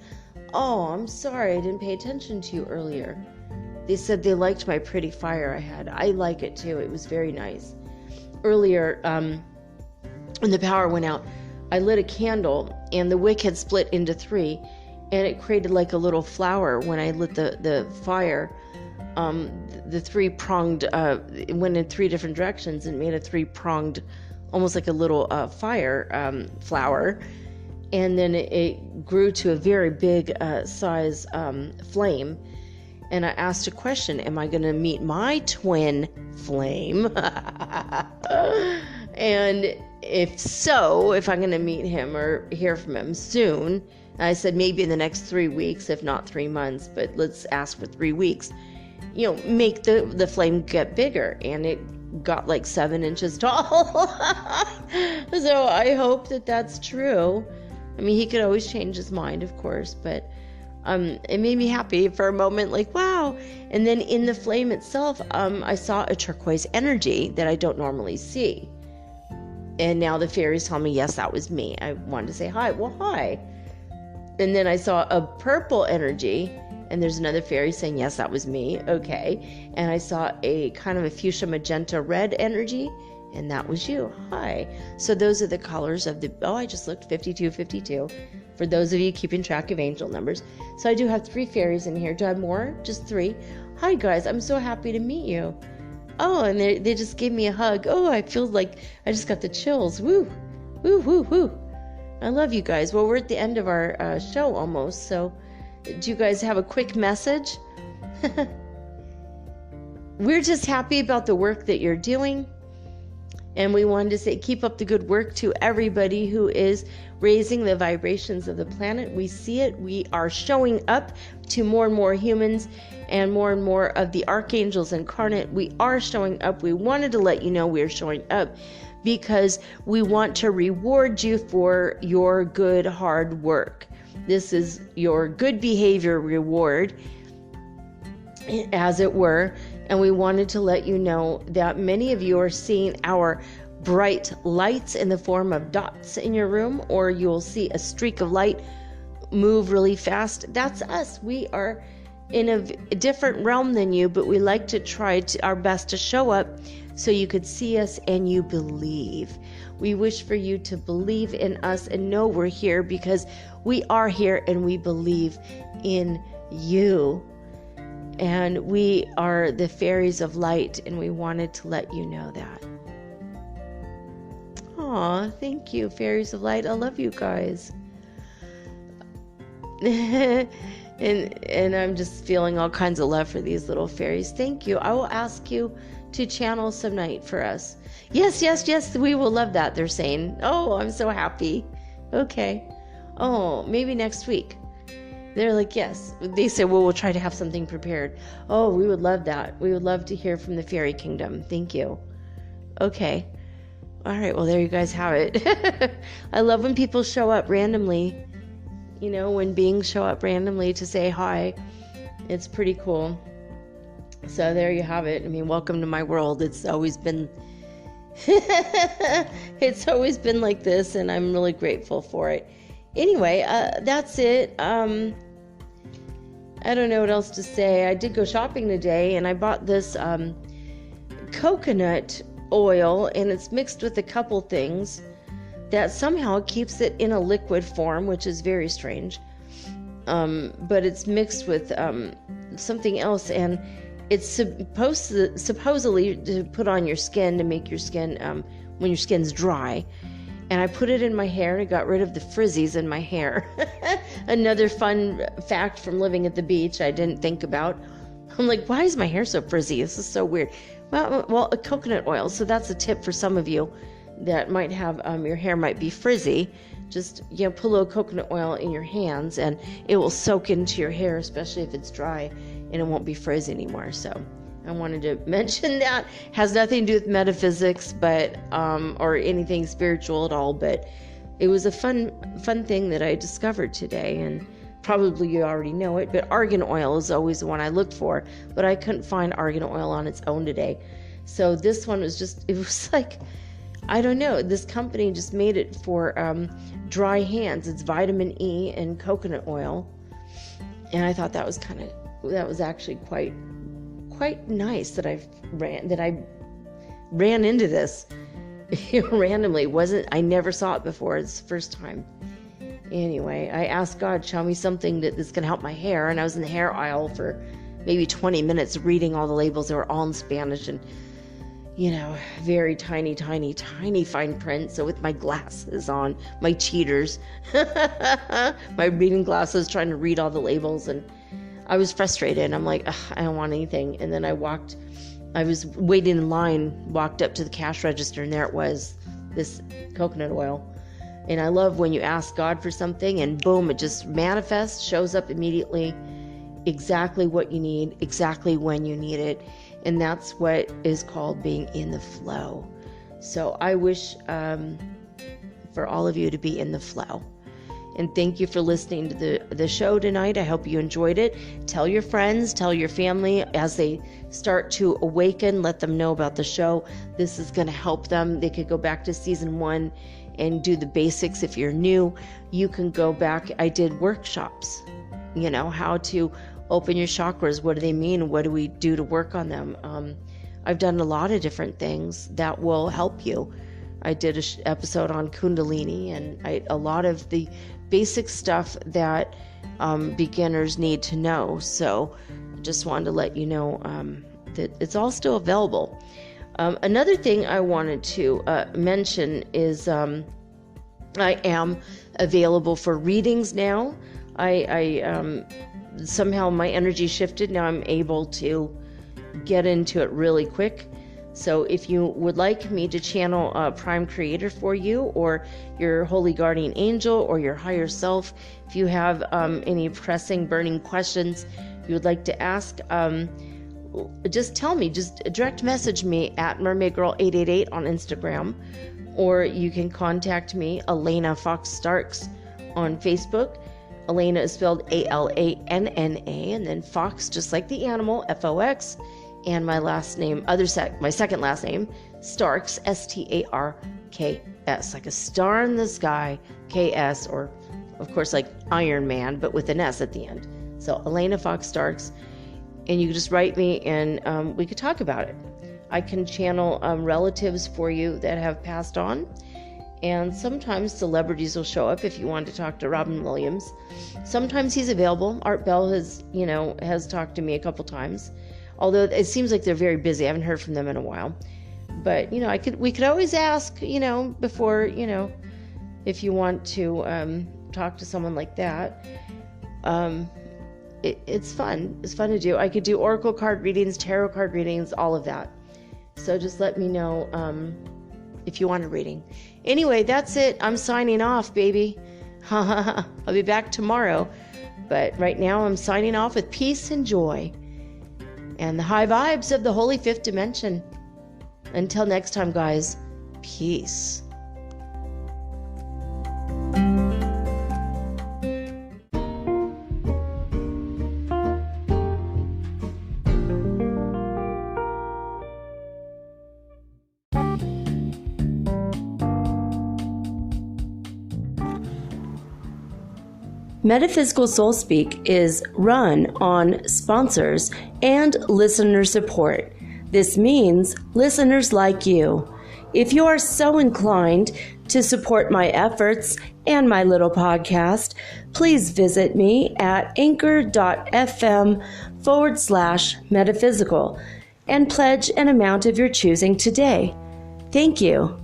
Oh, I'm sorry. I didn't pay attention to you earlier. They said they liked my pretty fire I had. I like it too. It was very nice. Earlier, when the power went out, I lit a candle and the wick had split into 3, and it created like a little flower. When I lit the fire, the 3-pronged, it went in 3 different directions and made a 3-pronged, almost like a little fire flower. And then it grew to a very big size flame. And I asked a question, am I going to meet my twin flame? And if so, if I'm going to meet him or hear from him soon, I said maybe in the next 3 weeks, if not 3 months, but let's ask for 3 weeks, make the flame get bigger. And it got like 7 inches tall. So I hope that that's true. I mean, he could always change his mind, of course, but it made me happy for a moment, like, wow. And then in the flame itself, I saw a turquoise energy that I don't normally see. And now the fairies tell me, yes, that was me. I wanted to say hi. Well, hi. And then I saw a purple energy, and there's another fairy saying, yes, that was me. Okay. And I saw a kind of a fuchsia magenta red energy, and that was you. Hi. So those are the colors of I just looked, 5252. For those of you keeping track of angel numbers. So I do have 3 fairies in here. Do I have more? Just 3. Hi, guys. I'm so happy to meet you. Oh, and they just gave me a hug. Oh, I feel like I just got the chills. Woo. Woo, woo, woo. I love you guys. Well, we're at the end of our show almost. So do you guys have a quick message? We're just happy about the work that you're doing. And we wanted to say, keep up the good work to everybody who is raising the vibrations of the planet. We see it. We are showing up to more and more humans and more of the archangels incarnate. We are showing up. We wanted to let you know we're showing up because we want to reward you for your good, hard work. This is your good behavior reward, as it were. And we wanted to let you know that many of you are seeing our bright lights in the form of dots in your room, or you'll see a streak of light move really fast. That's us. We are in a different realm than you, but we like to try our best to show up so you could see us and you believe. We wish for you to believe in us and know we're here because we are here and we believe in you. And we are the Faeries of Light, and we wanted to let you know that. Aw, thank you, Faeries of Light. I love you guys. and I'm just feeling all kinds of love for these little fairies. Thank you. I will ask you to channel some night for us. Yes, we will love that, they're saying. Oh, I'm so happy. Okay. Oh, maybe next week. They're like, yes. They said, well, we'll try to have something prepared. Oh, we would love that. We would love to hear from the fairy kingdom. Thank you. Okay. All right. Well, there you guys have it. I love when people show up randomly. When beings show up randomly to say hi. It's pretty cool. So there you have it. I mean, welcome to my world. It's always been like this, and I'm really grateful for it. Anyway, that's it. I don't know what else to say. I did go shopping today, and I bought this coconut oil, and it's mixed with a couple things that somehow keeps it in a liquid form, which is very strange. But it's mixed with something else, and it's supposedly to put on your skin to make your skin, when your skin's dry. And I put it in my hair, and it got rid of the frizzies in my hair. Another fun fact from living at the beach I didn't think about. I'm like, why is my hair so frizzy? This is so weird. Well, a coconut oil. So that's a tip for some of you that might have, your hair might be frizzy. Just, put a little coconut oil in your hands, and it will soak into your hair, especially if it's dry, and it won't be frizzy anymore. So I wanted to mention that. Has nothing to do with metaphysics, but or anything spiritual at all. But it was a fun thing that I discovered today, and probably you already know it. But argan oil is always the one I looked for, but I couldn't find argan oil on its own today. So this one was it was like, I don't know. This company just made it for dry hands. It's vitamin E and coconut oil, and I thought that was actually quite nice that I ran into this randomly. I never saw it before. It's the first time. Anyway, I asked God, show me something that's going to help my hair, and I was in the hair aisle for maybe 20 minutes reading all the labels. They were all in Spanish, and very tiny, tiny, tiny fine print. So with my glasses on, my cheaters, my reading glasses, trying to read all the labels, and I was frustrated. I'm like, I don't want anything. And then I was waiting in line, walked up to the cash register, and there it was, this coconut oil. And I love when you ask God for something and boom, it just manifests, shows up immediately, exactly what you need, exactly when you need it. And that's what is called being in the flow. So I wish for all of you to be in the flow. And thank you for listening to the show tonight. I hope you enjoyed it. Tell your friends, tell your family as they start to awaken, let them know about the show. This is going to help them. They could go back to season 1 and do the basics. If you're new, you can go back. I did workshops, how to open your chakras. What do they mean? What do we do to work on them? I've done a lot of different things that will help you. I did an episode on Kundalini and a lot of the basic stuff that beginners need to know. So just wanted to let you know that it's all still available. Another thing I wanted to mention is I am available for readings now. I somehow my energy shifted. Now I'm able to get into it really quick. So if you would like me to channel a prime creator for you, or your holy guardian angel, or your higher self, if you have any pressing, burning questions you would like to ask, just tell me. Just direct message me at mermaidgirl888 on Instagram, or you can contact me, Elena Fox Starks, on Facebook. Elena is spelled Alanna, and then Fox, just like the animal, Fox. And my last name, my second last name, Starks, Starks, like a star in the sky, KS, or of course like Iron Man, but with an S at the end. So Elena Fox Starks, and you can just write me and we could talk about it. I can channel relatives for you that have passed on, and sometimes celebrities will show up if you want to talk to Robin Williams. Sometimes he's available. Art Bell has talked to me a couple times. Although it seems like they're very busy. I haven't heard from them in a while. But, we could always ask, before, if you want to talk to someone like that. It's fun. It's fun to do. I could do oracle card readings, tarot card readings, all of that. So just let me know if you want a reading. Anyway, that's it. I'm signing off, baby. I'll be back tomorrow. But right now I'm signing off with peace and joy and the high vibes of the holy fifth dimension. Until next time, guys, peace. Metaphysical Soul Speak is run on sponsors and listener support. This means listeners like you. If you are so inclined to support my efforts and my little podcast, please visit me at anchor.fm/metaphysical and pledge an amount of your choosing today. Thank you.